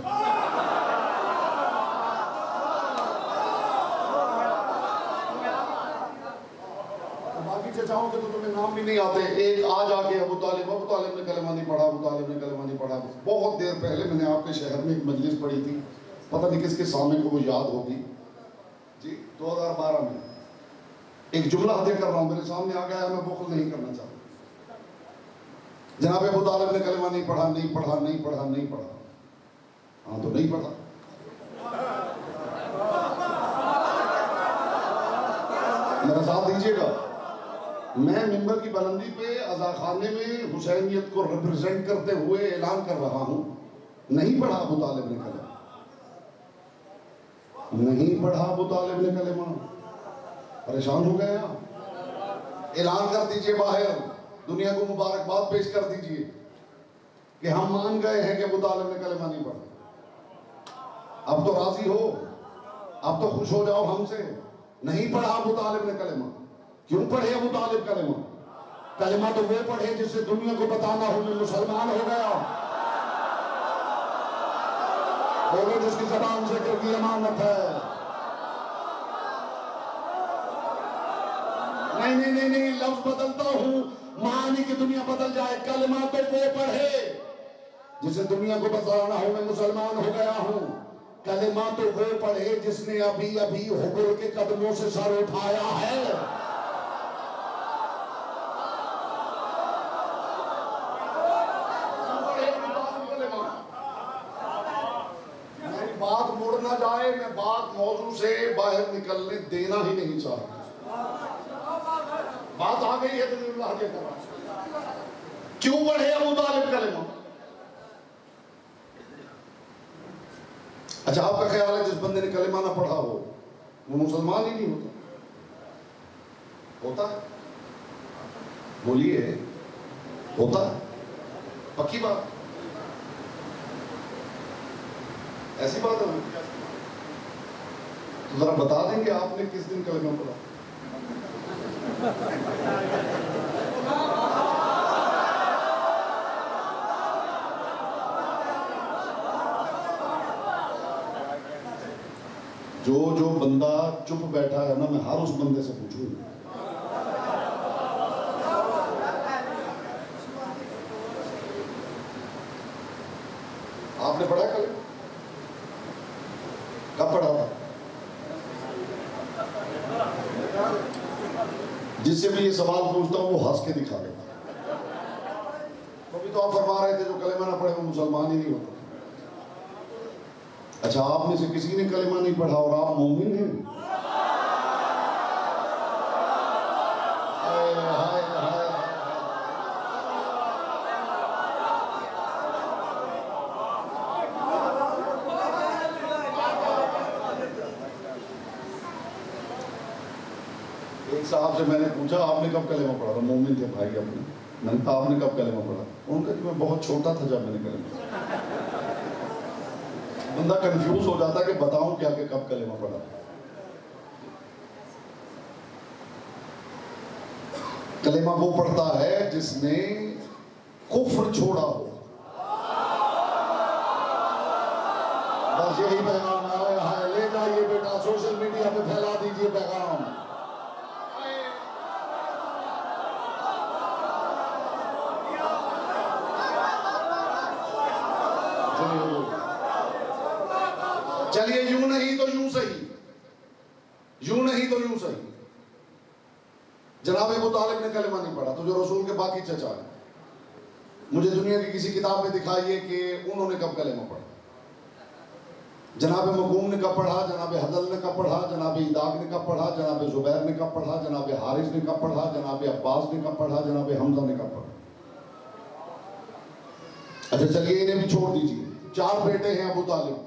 باقی چچاؤں کے تو تمہیں نام بھی نہیں آتے. ایک آج آگے ابو طالب نے کلمہ نہیں پڑھا, ابو طالب نے کلمہ نہیں پڑھا. بہت دیر پہلے میں نے آپ کے شہر میں ایک مجلس پڑھی تھی, پتہ نہیں کس کے سامنے کو وہ یاد ہوگی جی, 2012 میں. ایک جملہ ہدیہ کر رہا ہوں, میرے سامنے آ گیا ہے, میں بخل نہیں کرنا چاہتا. جناب ابو طالب نے کلمہ نہیں پڑھا. ہاں تو نہیں پڑھا. میرا ساتھ دیجیے گا. میں ممبر کی بلندی پہ عزاخانے میں حسینیت کو ریپرزینٹ کرتے ہوئے اعلان کر رہا ہوں، نہیں پڑھا ابو طالب نے کلمہ، نہیں پڑھا ابو طالب نے کلمہ. پریشان ہو گئے آپ؟ اعلان کر دیجئے باہر، دنیا کو مبارکباد پیش کر دیجئے کہ ہم مان گئے ہیں کہ ابو طالب نے کلمہ نہیں پڑھا. اب تو راضی ہو، اب تو خوش ہو جاؤ ہم سے. نہیں پڑھا ابو طالب نے کلمہ. کیوں پڑھے ابو طالب کلمہ؟ کلمہ تو وہ پڑھے جس سے دنیا کو بتانا ہو میں مسلمان ہو گیا. بولو جس کی زبان سے کیونکہ امانت ہے. نہیں لفظ بدلتا ہوں، معانی کی دنیا بدل جائے. کلمہ تو وہ پڑھے جسے دنیا کو بتانا ہو میں مسلمان ہو گیا ہوں. کلمہ تو وہ پڑھے جس نے ابھی ابھی حبر کے قدموں سے سر اٹھایا ہے. میری بات مڑ نہ جائے، میں بات موضوع سے باہر نکلنے دینا ہی نہیں چاہتا. بات آ گئی ہے تو اللہ کے کرا. کیوں پڑھے ابو طالب کلمہ؟ اچھا آپ کا خیال ہے جس بندے نے کلمہ نہ پڑھا ہو وہ مسلمان ہی نہیں ہوتا؟ ہے؟ بولیے، ہوتا ہے؟ پکی بات؟ ایسی بات ہے تو ذرا بتا دیں کہ آپ نے کس دن کلمہ پڑھا؟ جو بندہ چپ بیٹھا ہے نا، میں ہر اس بندے سے پوچھوں گا آپ نے پڑھا کلمہ؟ کب پڑھا تھا؟ جس سے میں یہ سوال پوچھتا ہوں وہ ہنس کے دکھا دیتا. ابھی تو آپ فرما رہے تھے جو کلمہ نہ پڑھے وہ مسلمان ہی نہیں ہوتا. اچھا آپ میں سے کسی نے کلمہ نہیں پڑھا اور آپ مومن ہیں؟ ایک صاحب سے میں نے پوچھا آپ نے کب کلمہ پڑھا تھا؟ مومن تھے بھائی اپنے. میں نے کہا آپ نے کب کلمہ پڑھا؟ ان کا کہ میں بہت چھوٹا تھا جب میں نے کلمہ پڑھا. بندہ کنفیوز ہو جاتا کہ بتاؤں کیا کہ کب کلمہ پڑھا. کلمہ وہ پڑھتا ہے جس نے کفر چھوڑا ہو. بس یہی پیغام ہے. لے جائیے بیٹا سوشل میڈیا پہ پھیلا دیجئے پیغام. چلیے یوں نہیں تو یوں صحیح، یوں نہیں تو یوں صحیح. جناب ابو طالب نے کلمہ نہیں پڑھا تو جو رسول کے باقی چچا ہیں مجھے دنیا کی کسی کتاب میں دکھائیے کہ انہوں نے کب کلمہ پڑھا. جناب مقوم نے کب پڑھا، جناب حضل نے کب پڑھا، جناب عداق نے کب پڑھا، جناب زبیر نے کب پڑھا، جناب حارث نے کب پڑھا، جناب عباس نے کب پڑھا، جناب حمزہ نے کب پڑھا. اچھا چلیے انہیں بھی چھوڑ دیجیے. 4 بیٹے ہیں ابو طالب.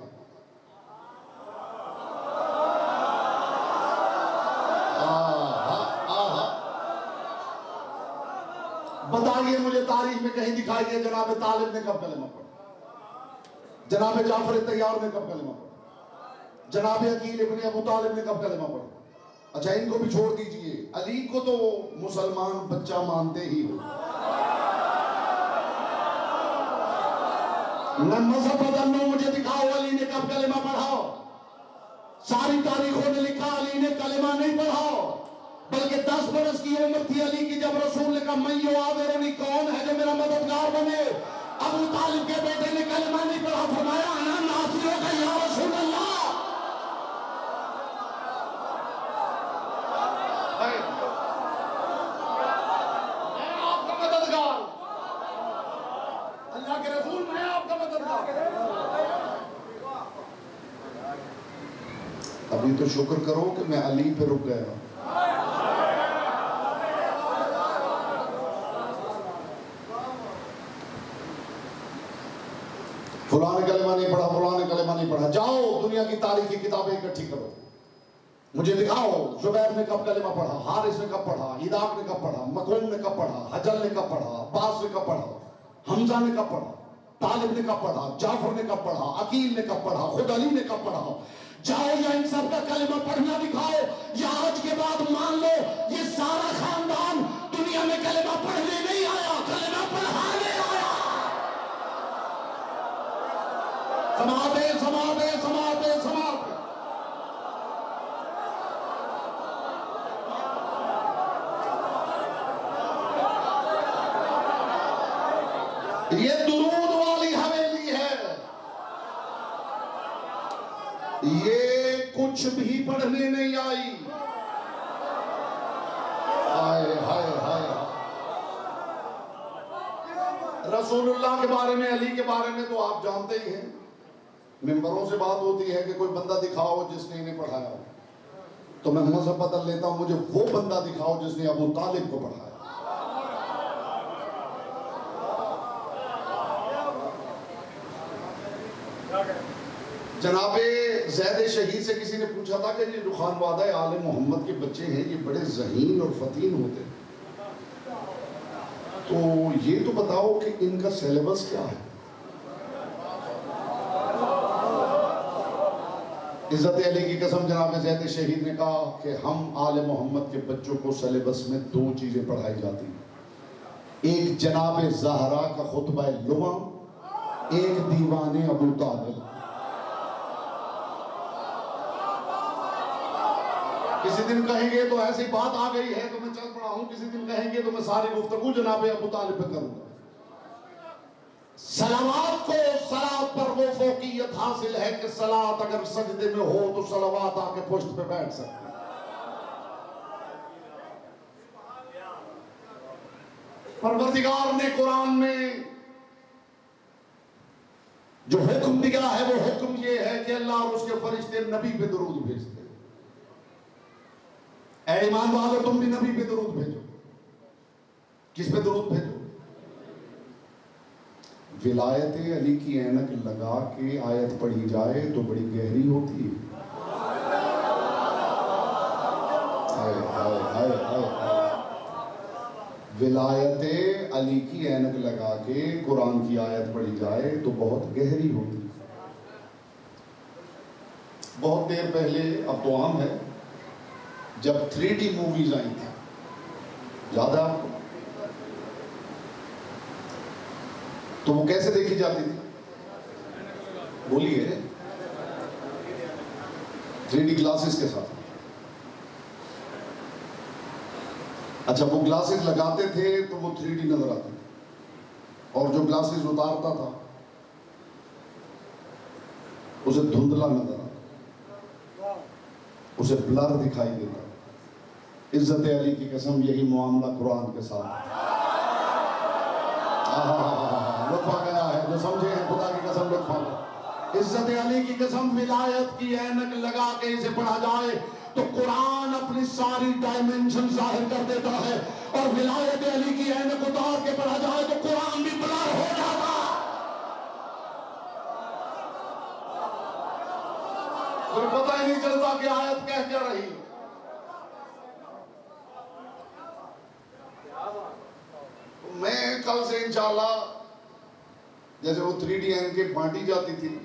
بتائیے مجھے تاریخ میں کہیں دکھائیے جناب طالب نے کب کلمہ پڑھا، جناب جعفر طیار نے کب کلمہ پڑھا، جناب عقیل ابن ابو طالب نے کب کلمہ پڑھا. اچھا ان کو بھی چھوڑ دیجئے. علی کو تو مسلمان بچہ مانتے ہی ہو. میں مذہب بدل لوں، مجھے دکھاؤ علی نے کب کلمہ پڑھا. ساری تاریخوں نے لکھا علی نے کلمہ نہیں پڑھا، بلکہ 10 برس کی عمر تھی علی کی جب رسول نے کہا من یعاذرنی، کون ہے جو میرا مددگار بنے. ابو طالب کے بیٹے نے کلمہ نہیں پڑھا، فرمایا انا ناصرک یا رسول اللہ. میں آپ کا مددگار، اللہ کے رسول میں آپ کا مددگار. ابھی تو شکر کرو کہ میں علی پہ رک گیا. فلاں نے کلمہ نہیں پڑھا، فلاں نے کلمہ نہیں پڑھا. جاؤ دنیا کی تاریخ کی کتابیں اکٹھی کرو، مجھے دکھاؤ زبیر نے کب کلمہ پڑھا، حارث نے کب پڑھا، عراق نے کب پڑھا، مکوم نے کب پڑھا، حجل نے کب پڑھا، عباس نے کب پڑھا، حمزہ نے کب پڑھا، طالب نے کب پڑھا، جعفر نے کب پڑھا، عقیل نے کب پڑھا، خود علی نے کب پڑھا. جاؤ یا ان سب کا کلمہ پڑھنا دکھاؤ، یا آج کے بعد مان لو یہ سارا خاندان دنیا میں کلمہ پڑھنے نہیں آیا، کلمہ پڑھانے آیا. سماعتیں سماعتیں سماعتیں سماعتیں. یہ درود والی حویلی ہے، یہ کچھ بھی پڑھنے نہیں آئی. ہائے ہائے ہائے. رسول اللہ کے بارے میں، علی کے بارے میں تو آپ جانتے ہی ہیں، ممبروں سے بات ہوتی ہے کہ کوئی بندہ دکھاؤ جس نے انہیں پڑھایا ہو، تو میں مذہب بدل لیتا ہوں، مجھے وہ بندہ دکھاؤ جس نے ابو طالب کو پڑھایا. جناب زید شہید سے کسی نے پوچھا تھا کہ یہ جو خانوادہ آل محمد کے بچے ہیں یہ بڑے ذہین اور فتین ہوتے ہیں، تو یہ تو بتاؤ کہ ان کا سیلیبس کیا ہے. عزت علی کی قسم جناب زید شہید نے کہا کہ ہم آل محمد کے بچوں کو سیلیبس میں 2 چیزیں پڑھائی جاتی ہیں، ایک جناب زہرا کا خطبہ لمع، ایک دیوان ابو طالب. کسی دن کہیں گے تو ایسی بات آ گئی ہے تو میں چل پڑا ہوں، کسی دن کہیں گے تو میں ساری گفتگو جناب ابو طالب پہ کروں گا. صلوات کو صلات پر وہ فوقیت حاصل ہے کہ صلات اگر سجدے میں ہو تو صلوات آ کے پشت پہ بیٹھ سکتے. پروردگار نے قرآن میں جو حکم دیا ہے وہ حکم یہ ہے کہ اللہ اور اس کے فرشتے نبی پہ درود بھیجتے ہیں. اے ایمان والو تم بھی نبی پہ درود بھیجو. کس پہ درود بھیجو؟ ولایت علی کی اینک لگا کے آیت پڑھی جائے تو بڑی گہری ہوتی ہے. ولایت علی کی اینک لگا کے قرآن کی آیت پڑھی جائے تو بہت گہری ہوتی ہے. بہت دیر پہلے، اب تو عام ہے، جب 3D موویز آئی تھی، یاد ہے آپ کو؟ تو وہ کیسے دیکھی جاتی تھی؟ بولیے. 3D گلاسز کے ساتھ. اچھا وہ گلاسز لگاتے تھے تو وہ 3D نظر آتی تھی، اور جو گلاسز اتارتا تھا اسے دھندلا نظر آتا، اسے بلر دکھائی دیتا. عزت علی کی قسم یہی معاملہ قرآن کے ساتھ. لطف آ گیا ہے، جو سمجھے ہیں خدا کی قسم لطف آ گیا. عزت علی کی قسم ولایت کی اینک لگا کے اسے پڑھا جائے تو قرآن اپنی ساری ڈائمنشن ظاہر کر دیتا ہے، اور ولایت علی کی اینک اتار کے پڑھا جائے تو قرآن بھی بلر ہو جاتا. پھر پتہ ہی نہیں چلتا کہ آیت کہہ کیا رہی. میں کل سے انشاءاللہ، جیسے وہ 3D این کے بانٹی جاتی تھی،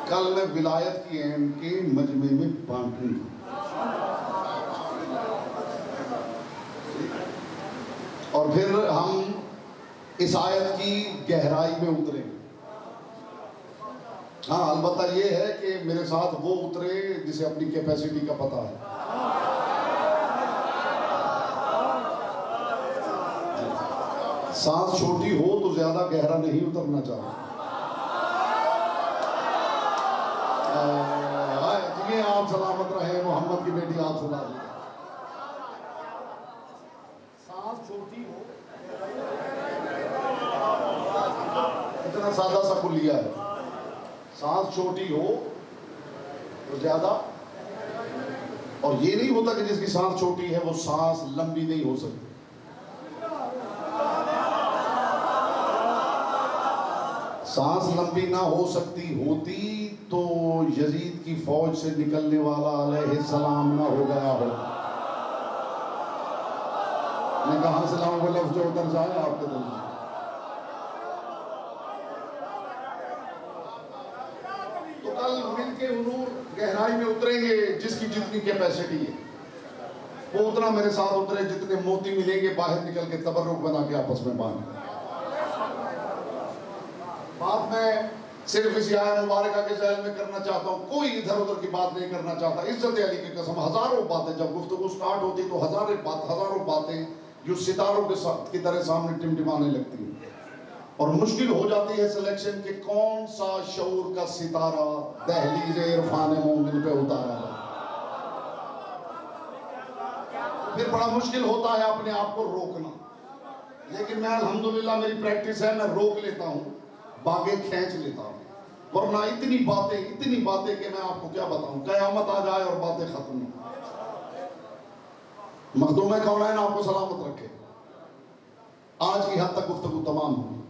کل میں ولایت کی این کے مجمع میں بانٹوں گا، اور پھر ہم اس آیت کی گہرائی میں اتریں گے. ہاں البتہ یہ ہے کہ میرے ساتھ وہ اترے جسے اپنی کیپیسٹی کا پتہ ہے. سانس چھوٹی ہو تو زیادہ گہرا نہیں اترنا چاہیے. جی آپ سلامت رہے، محمد کی بیٹی آپ سنا دی. سانس چھوٹی ہو، اتنا سادہ سا کلیہ ہے، سانس چھوٹی ہو تو زیادہ، اور یہ نہیں ہوتا کہ جس کی سانس چھوٹی ہے وہ سانس لمبی نہیں ہو سکتی. سانس لمبی نہ ہو سکتی ہوتی تو یزید کی فوج سے نکلنے والا علیہ السلام نہ ہو گیا ہو. میں کہاں سے لاؤں وہ لفظ جو اتر جائے آپ کے دل میں. تو کل مل کے حضور گہرائی میں اتریں گے. جس کی جتنی کیپیسٹی ہے وہ اتنا میرے ساتھ اترے. جتنے موتی ملیں گے باہر نکل کے تبرک بنا کے آپس میں باندھ. بات میں صرف اس آیت مبارکہ کے ذیل میں کرنا چاہتا ہوں. کوئی ادھر ادھر کی بات نہیں کرنا چاہتا. عزت علی کی قسم ہزاروں باتیں جب گفتگو سٹارٹ ہوتی تو ہزاروں باتیں جو ستاروں کی طرح سامنے ٹمٹمانے لگتی ہیں. اور مشکل ہو جاتی ہے سلیکشن کہ کون سا شعور کا ستارہ دہلیز عرفان مومن پہ اتارا ہے. پھر بڑا مشکل ہوتا ہے اپنے آپ کو روکنا. لیکن میں الحمدللہ میری پریکٹس ہے میں روک لیتا ہوں, باغیں کھینچ لیتا ہوں. ورنہ اتنی باتیں کہ میں آپ کو کیا بتاؤں. قیامت آ جائے اور باتیں ختم ہوں. مخدوم کونین آپ کو سلامت رکھے. آج کی حد تک گفتگو تمام ہوئی.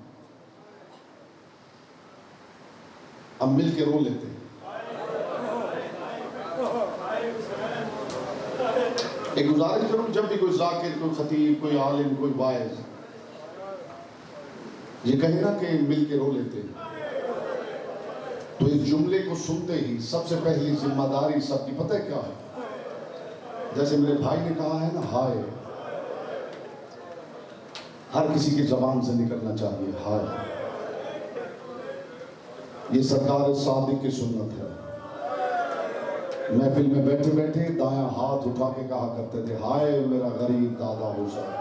اب مل کے رو لیتے ہیں. ایک گزارش کروں, جب بھی کوئی ذاکر, کوئی خطیب, کوئی عالم, کوئی واعظ یہ کہے نا کہ مل کے رو لیتے ہیں, تو اس جملے کو سنتے ہی سب سے پہلی ذمہ داری سب کی پتہ ہے کیا ہے؟ جیسے میرے بھائی نے کہا ہے نا ہائے, ہر کسی کی زبان سے نکلنا چاہیے ہائے. یہ سرکار صادق کی سنت ہے. محفل میں بیٹھے بیٹھے دایاں ہاتھ اٹھا کے کہا کرتے تھے ہائے میرا غریب دادا حسین.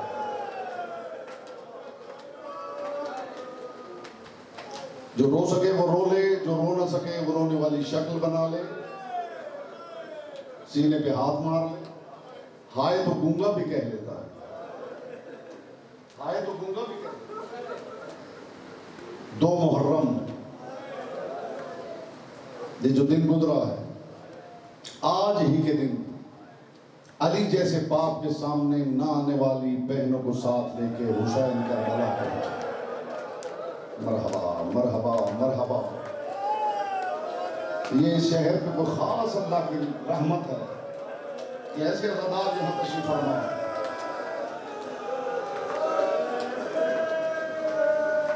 جو رو سکے وہ رو لے, جو رو نہ سکے وہ رونے والی شکل بنا لے, سینے پہ ہاتھ مار لے. ہائے تو گونگا بھی کہہ لیتا ہے, ہائے تو گونگا بھی کہہ لیتا ہے. 2 محرم یہ جو دن گزرا ہے, آج ہی کے دن علی جیسے باپ کے سامنے نہ آنے والی بہنوں کو ساتھ لے کے حسین کربلا پہنچے. مرحبا مرحبا مرحبا. یہ شہر پہ کوئی خاص اللہ کی رحمت ہے کہ ایسے عزادار یہاں تشریف فرما ہے.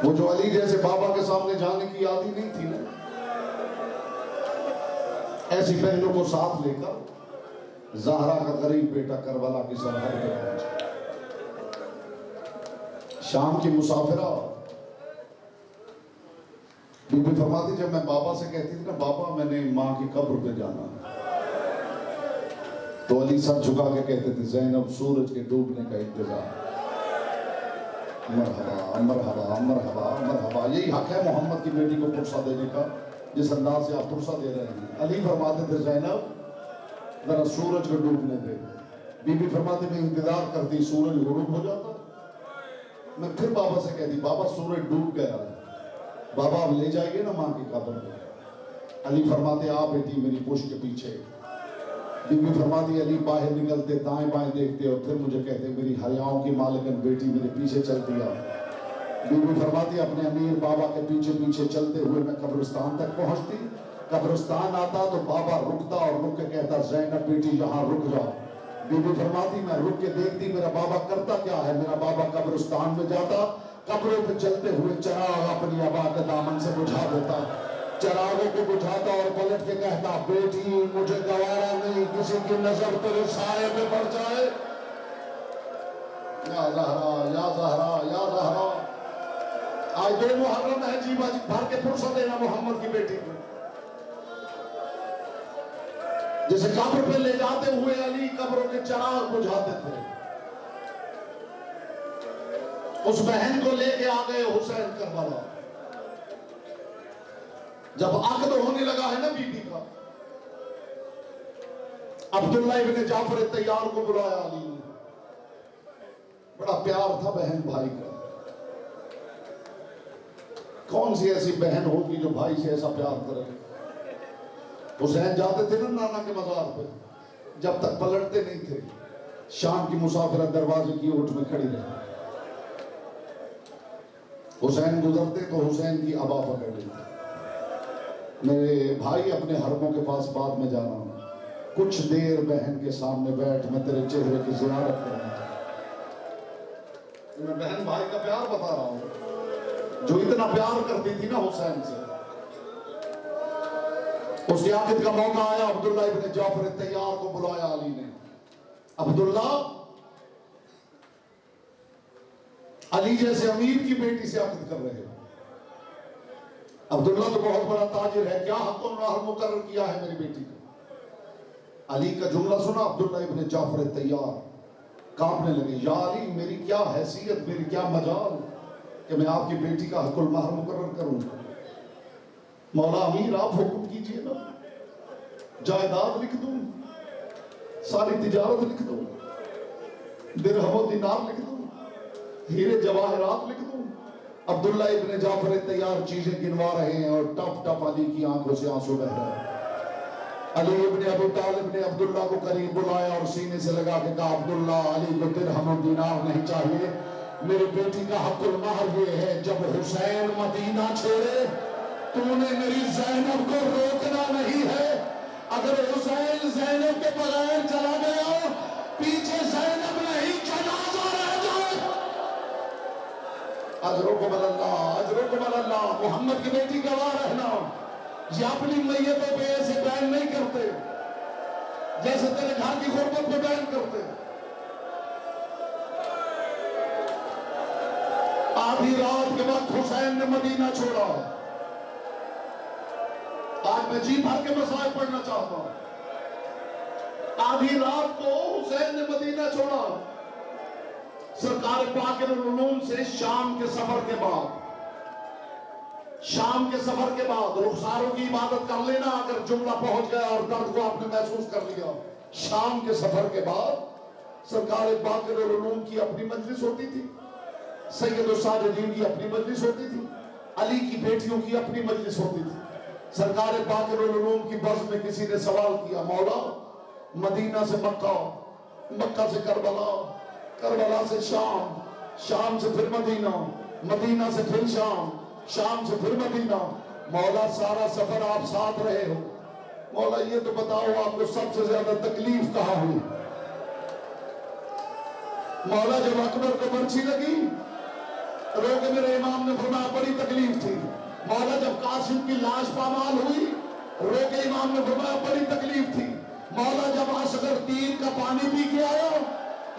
وہ جو علی جیسے بابا کے سامنے جانے کی عادی نہیں تھی نا, ایسی بہنوں کو ساتھ لے کر زہرا کا غریب بیٹا کربلا کی سرحد پہ پہنچا. شام کی مسافرہ بی بی فرماتی جب میں بابا سے کہتی تھی نا بابا میں نے ماں کی قبر پہ جانا, تو علی سر جھکا کے کہتے تھے زینب سورج کے ڈوبنے کا انتظار. مرحبا مرحبا مرحبا مرحبا. یہی حق ہے محمد کی بیٹی کو پرسہ دینے کا جس انداز سے آپ پرسہ دے رہے ہیں. علی فرماتے تھے زینب ذرا سورج کو ڈوبنے دے. بی بی فرماتے میں انتظار کرتی سورج غروب ہو جاتا. میں پھر بابا سے کہتی بابا سورج ڈوب گیا ہے, بابا اب لے جائیے نا ماں کی قبر پہ. علی فرماتے آ بیٹی میری پشت کے پیچھے. بی بی فرماتی علی باہر نکلتے دائیں بائیں دیکھتے اور پھر مجھے کہتے میری حیاؤں کی مالکن بیٹی میرے پیچھے چلتی آ. بی بی فرماتی اپنے امیر بابا کے پیچھے پیچھے چلتے ہوئے میں قبرستان تک پہنچتی. قبرستان آتا تو بابا رکتا اور رک کے کہتا زینب بیٹی یہاں رک جاؤ. بی بی فرماتی میں رک کے دیکھتی میرا بابا کرتا کیا ہے. میرا بابا قبرستان میں جاتا, قبروں پہ چلتے ہوئے چراغ اپنی ابا کے دامن سے بجھا دیتا, چراغوں کو بجھاتا اور پلٹ کے کہتا بیٹی مجھے گوارا نہیں کسی کی نظر تیرے سائے پہ پڑ جائے. یا زہرا یا زہرا یا زہرا. آج 2 محرم ہے, جی باجی بھر کے فرصت دینا محمد کی بیٹی کو. جسے قبر پہ لے جاتے ہوئے علی قبروں کے چراغ بجھاتے تھے, اس بہن کو لے کے آ گئے حسین کربلا. جب عقد ہونے لگا ہے نا بی بی کا, عبداللہ ابن جعفر تیار کو بلایا علی نے. بڑا پیار تھا بہن بھائی کا. کون سی ایسی بہن ہوگی جو بھائی سے ایسا پیار کرے. حسین جاتے تھے نا نانا کے مزار پہ, جب تک پلٹتے نہیں تھے شام کی مسافرت دروازے کی اوٹ میں کھڑی رہی. حسین گزرتے تو حسین کی ابا پکڑ لیتے. میرے بھائی اپنے حرموں کے پاس بعد میں جانا, کچھ دیر بہن کے سامنے بیٹھ, میں تیرے چہرے کی زیارت کرنا چاہتا ہوں. میں بہن بھائی کا پیار بتا رہا ہوں, جو اتنا پیار کرتی تھی نا حسین سے. اس کی عقد کا موقع آیا, عبداللہ ابن جعفر طیار کو بلایا علی نے. عبداللہ, علی جیسے امیر کی بیٹی سے عقد کر رہے ہو. عبداللہ تو بہت بڑا تاجر ہے, کیا حق و نہر مقرر کیا ہے میری بیٹی کو. علی کا جملہ سنا عبداللہ ابن جعفر طیار, کانپنے لگے. یا علی, میری کیا حیثیت, میری کیا مجال کہ میں آپ کی بیٹی کا حق المہر مقرر کروں. مولا امیر آپ حکم کیجئے نا, جائیداد لکھ دوں, ساری تجارت لکھ دوں, درہم و دینار لکھ دوں, ہیرے جواہرات لکھ دوں. عبداللہ ابن جعفر طیار چیزیں گنوا رہے ہیں اور ٹپ ٹپ علی کی آنکھوں سے آنسو بہ رہے ہیں. علی ابن ابو طالب نے عبداللہ کو قریب بلایا اور سینے سے لگا کے کہا, عبداللہ, علی کو درہم و دینار نہیں چاہیے, میری بیٹی کا حق المہر یہ ہے, جب حسین مدینہ چھوڑے تو نے میری زینب کو روکنا نہیں ہے. اگر حسین زینب کے بغیر چلا گیا, پیچھے زینب نہیں, جنازہ رہ جائے. اجرکم اللہ, اجرکم اللہ. محمد کی بیٹی گواہ رہنا, یہ اپنی میتوں پہ ایسے بیان نہیں کرتے جیسے تیرے گھر کی غربت پہ بیان کرتے. آدھی رات کے وقت حسین نے مدینہ چھوڑا. آج میں جی بھر کے مسائل پڑھنا چاہتا ہوں. آدھی رات کو حسین نے مدینہ چھوڑا. سرکار پاک العلوم سے شام کے سفر کے بعد, شام کے سفر کے بعد رخساروں کی عبادت کر لینا اگر جملہ پہنچ گیا اور درد کو آپ نے محسوس کر لیا. شام کے سفر کے بعد سرکار پاک العلوم کی اپنی مجلس ہوتی تھی, سید الساجدین کی اپنی مجلس ہوتی تھی, علی کی بیٹیوں کی اپنی مجلس ہوتی تھی. سرکار پاک العلوم کی بزم میں کسی نے سوال کیا, مولا, مدینہ سے مکہ, مکہ سے کربلا, کربلا سے شام, شام سے پھر مدینہ, مدینہ سے پھر شام, شام سے پھر مدینہ, مولا سارا سفر آپ ساتھ رہے ہو, مولا یہ تو بتاؤ آپ کو سب سے زیادہ تکلیف کہاں ہوئی. مولا جب اکبر کو مرچی لگی رو کے میرے امام نے فرمایا بڑی تکلیف تھی. مولا جب قاسم کی لاش پامال ہوئی رو کے امام نے فرمایا بڑی تکلیف تھی. مولا جب اصغر تیر کا پانی پی کے آیا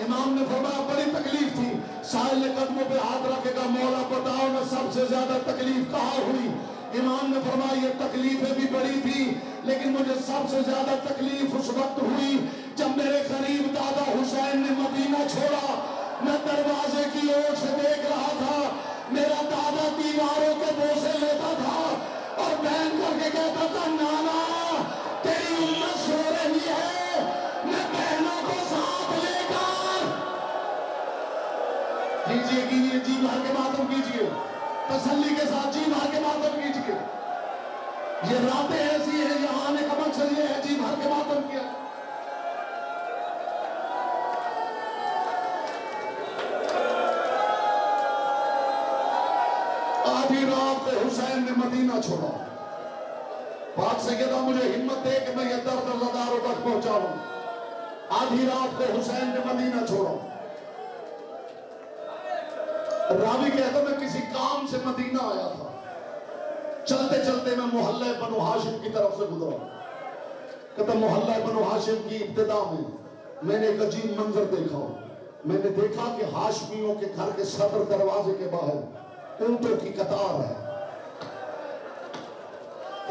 امام نے فرمایا بڑی تکلیف تھی. سائل نے قدموں پہ ہاتھ رکھے گا, مولا بتاؤ نا سب سے زیادہ تکلیف کہاں ہوئی. امام نے فرمایا یہ تکلیفیں بھی بڑی تھی لیکن مجھے سب سے زیادہ تکلیف اس وقت ہوئی جب میرے قریب دادا حسین نے مدینہ چھوڑا. میں دروازے کی اور سے دیکھ رہا تھا, میرا دادا دیواروں کے بوسے لیتا تھا اور بہن کر کے کہتا تھا, نانا تیری امت سو رہی ہے, میں بہنوں کو ساتھ لے کر. کیجئے کیجئے, جی بھر کے ماتم کیجئے, تسلی کے ساتھ جی بھر کے ماتم کیجئے. یہ راتیں ایسی ہیں, یہاں آنے کا مقصد یہ ہے جی بھر کے ماتم کیا. آدھی رات کو حسین نے مدینہ چھوڑا. پاک سیدہ مجھے ہمت دے کہ میں یہ درد زداروں تک پہنچاؤں. آدھی رات کو حسین نے مدینہ چھوڑا. راوی کہتا میں کسی کام سے مدینہ آیا تھا, چلتے چلتے میں محلہ بنو ہاشم کی طرف سے گزرا. کہتا محلہ بنو ہاشم کی ابتدا میں نے ایک عجیب منظر دیکھا. میں نے دیکھا کہ ہاشمیوں کے گھر کے صدر دروازے کے باہر اونٹوں کی قطار ہے.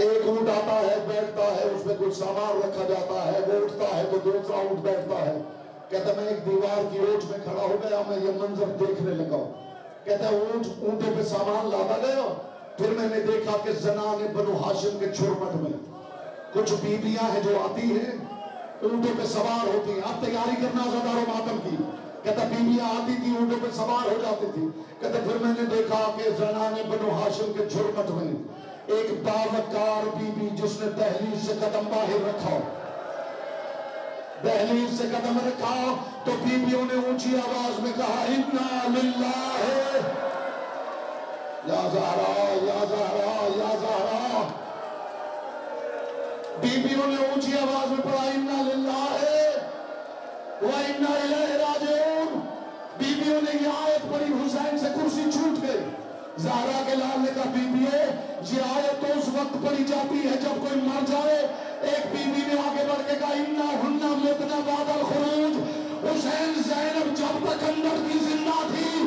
ایک اونٹ آتا ہے, بیٹھتا ہے, اس میں کچھ سامان رکھا جاتا ہے, وہ اٹھتا ہے تو دوسرا اونٹ بیٹھتا ہے. کہتا میں ایک دیوار کی اوٹ میں کھڑا ہو گیا, میں یہ منظر دیکھنے لگا. کہتا اونٹوں پہ سامان لادا گیا. پھر میں نے دیکھا کہ زنان بنو ہاشم کے چھرمٹ میں کچھ بیبیاں ہیں جو آتی ہیں اونٹوں پہ سوار ہوتی ہیں. اب تیاری کرنا زدار و ماتم کی. کہتا بیبیاں آتی تھی اونٹوں پہ سوار ہو جاتی تھی. کہتا پھر میں نے دیکھا کہ زنان بنو ہاشم کے چھرمٹ میں ایک باوقار بی بی جس نے دہلیز سے قدم باہر رکھا, دہلیز سے قدم رکھا تو بیویوں نے اونچی آواز میں کہا انا للہ یا زہرا یا زہرا یا زہرا. بیویوں نے اونچی آواز میں پڑھا انا للہ و انا الیہ راجعون. بیویوں نے یہ آیت پڑھی, حسین سے کرسی چھوٹ گئی. زہرا کے لال نے کہا بیویوں یہ آیت تو اس وقت پڑھی جاتی ہے جب کوئی مر جائے. ایک بیوی نے آگے بڑھ کے کہا انا ہننا متنا بعد الخروج. حسین زینب جب تک اندر کی زندہ تھی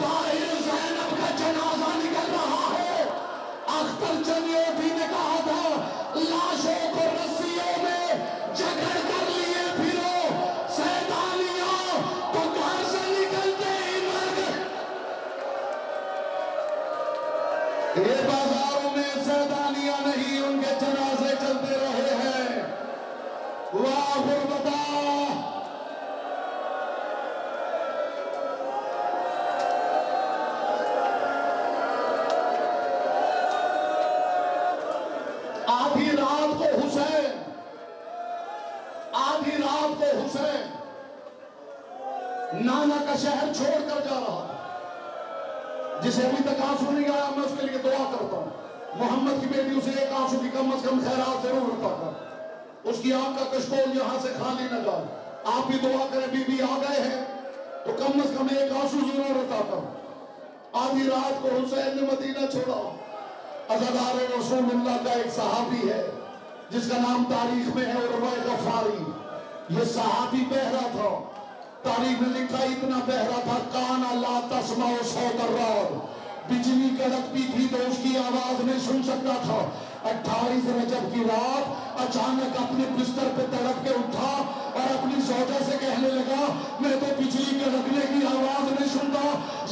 باہر زینب کا جنازہ نکل رہا ہے. اختر چنیوٹی نے کہا تھا لاشوں کو رسیوں میں جکڑ کر لیے پھرو سیدانیوں تو گھر سے نکلتے ہی مر گئے. یہ بازاروں میں سیدانیاں نہیں ان کے جنازے چلتے رہے ہیں. واہ غربتا. آدھی رات کو حسین نانا کا شہر چھوڑ کر جا رہا تھا. جسے ابھی تک آنسو نہیں آیا میں اس کے لیے دعا کرتا ہوں. محمد کی بیٹی اسے ایک آنسو کی کم از کم خیرات ضرور عطا کر. اس کی آنکھ کا کشکول یہاں سے خالی نہ جائے. آپ بھی دعا کریں بی بی آ گئے ہیں تو کم از کم ایک آنسو ضرور عطا کر. آدھی رات کو حسین نے مدینہ چھوڑا. عزادار رسول اللہ کا ایک صحابی ہے جس کا نام تاریخ میں ہے عروہ غفاری. یہ صحابی بہرا تھا. تاریخ میں لکھا اتنا بہرا تھا کانا لا تسمع صوت الرعد. بجلی کڑکتی تھی تو اس کی آواز نہیں سن سکتا تھا. 28 رجب کی رات اچانک اپنے بستر پہ تڑپ کے اٹھا اور اپنی زوجہ سے کہنے لگا میں تو بجلی کڑکنے کی آواز نہیں سنتا.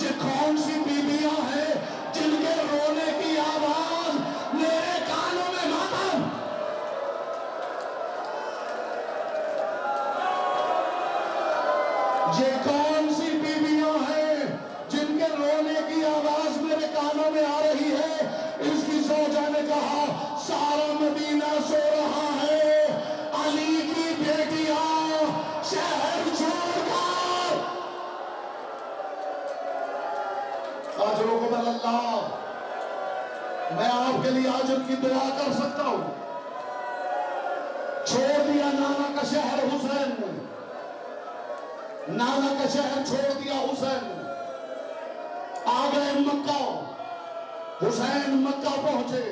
یہ کون سی بیویاں ہیں جن کے رونے کی آواز میرے کانوں میں ماتم. یہ کون سی بیویاں ہیں جن کے رونے کی آواز میرے کانوں میں آ رہی ہے. اس کی زوجہ نے کہا سارا مدینہ سو رہا ہے, علی کی بیٹیاں شہر چھوڑ کر. آجروں کو بل اللہ میں آپ کے لیے آجر کی دعا کر سکتا ہوں. چھوڑ دیا نانا کا شہر حسین نے. نانا کا شہر چھوڑ دیا حسین نے. آ گئے مکہ. حسین مکہ پہنچے.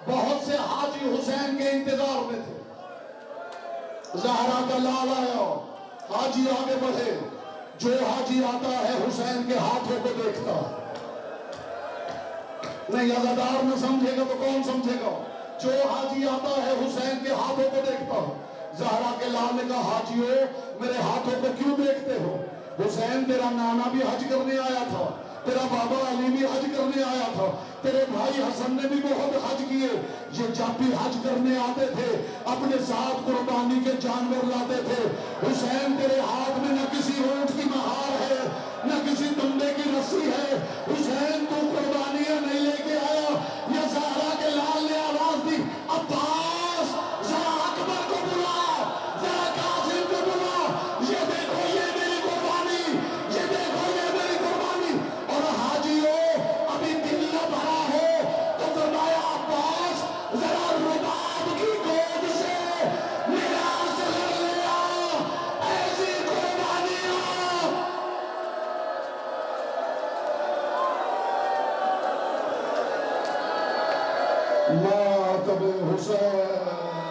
بہت سے حاجی حسین کے انتظار میں تھے. زہرا کا لال آیا. حاجی آگے بڑھے. جو حاجی آتا ہے حسین کے ہاتھوں کو دیکھتا. نہیں عزادار نہ سمجھے گا تو کون سمجھے گا. جو حاجی آتا ہے حسین کے ہاتھوں کو دیکھتا. زہرا کے لال نے کہا حاجیو میرے ہاتھوں کو کیوں دیکھتے ہو. حسین تیرا نانا بھی حج کرنے آیا تھا, تیرا بابا علی بھی حج کرنے آیا تھا, تیرے بھائی حسن نے بھی بہت حج کیے. یہ جب بھی حج کرنے آتے تھے اپنے ساتھ قربانی کے جانور لاتے تھے. حسین تیرے ہاتھ میں نہ کسی اونٹ کی مہار ہے نہ کسی دمبے کی رسی ہے. حسین تو قربانیاں نہیں لے کے آیا. یا زہرا کے لال نے آواز دی عباس ذرا اکبر کو بلا, ذرا قاسم کو بلا. یہ دیکھو یہ میری قربانی, یہ دیکھو یہ میری قربانی. اور حاجیوں ابھی دل نہ بھرا ہو تو فرمایا عباس ذرا رباب کی گود سے میرا اصغر لے آ. ایسی قربانیاں ماتب حسین.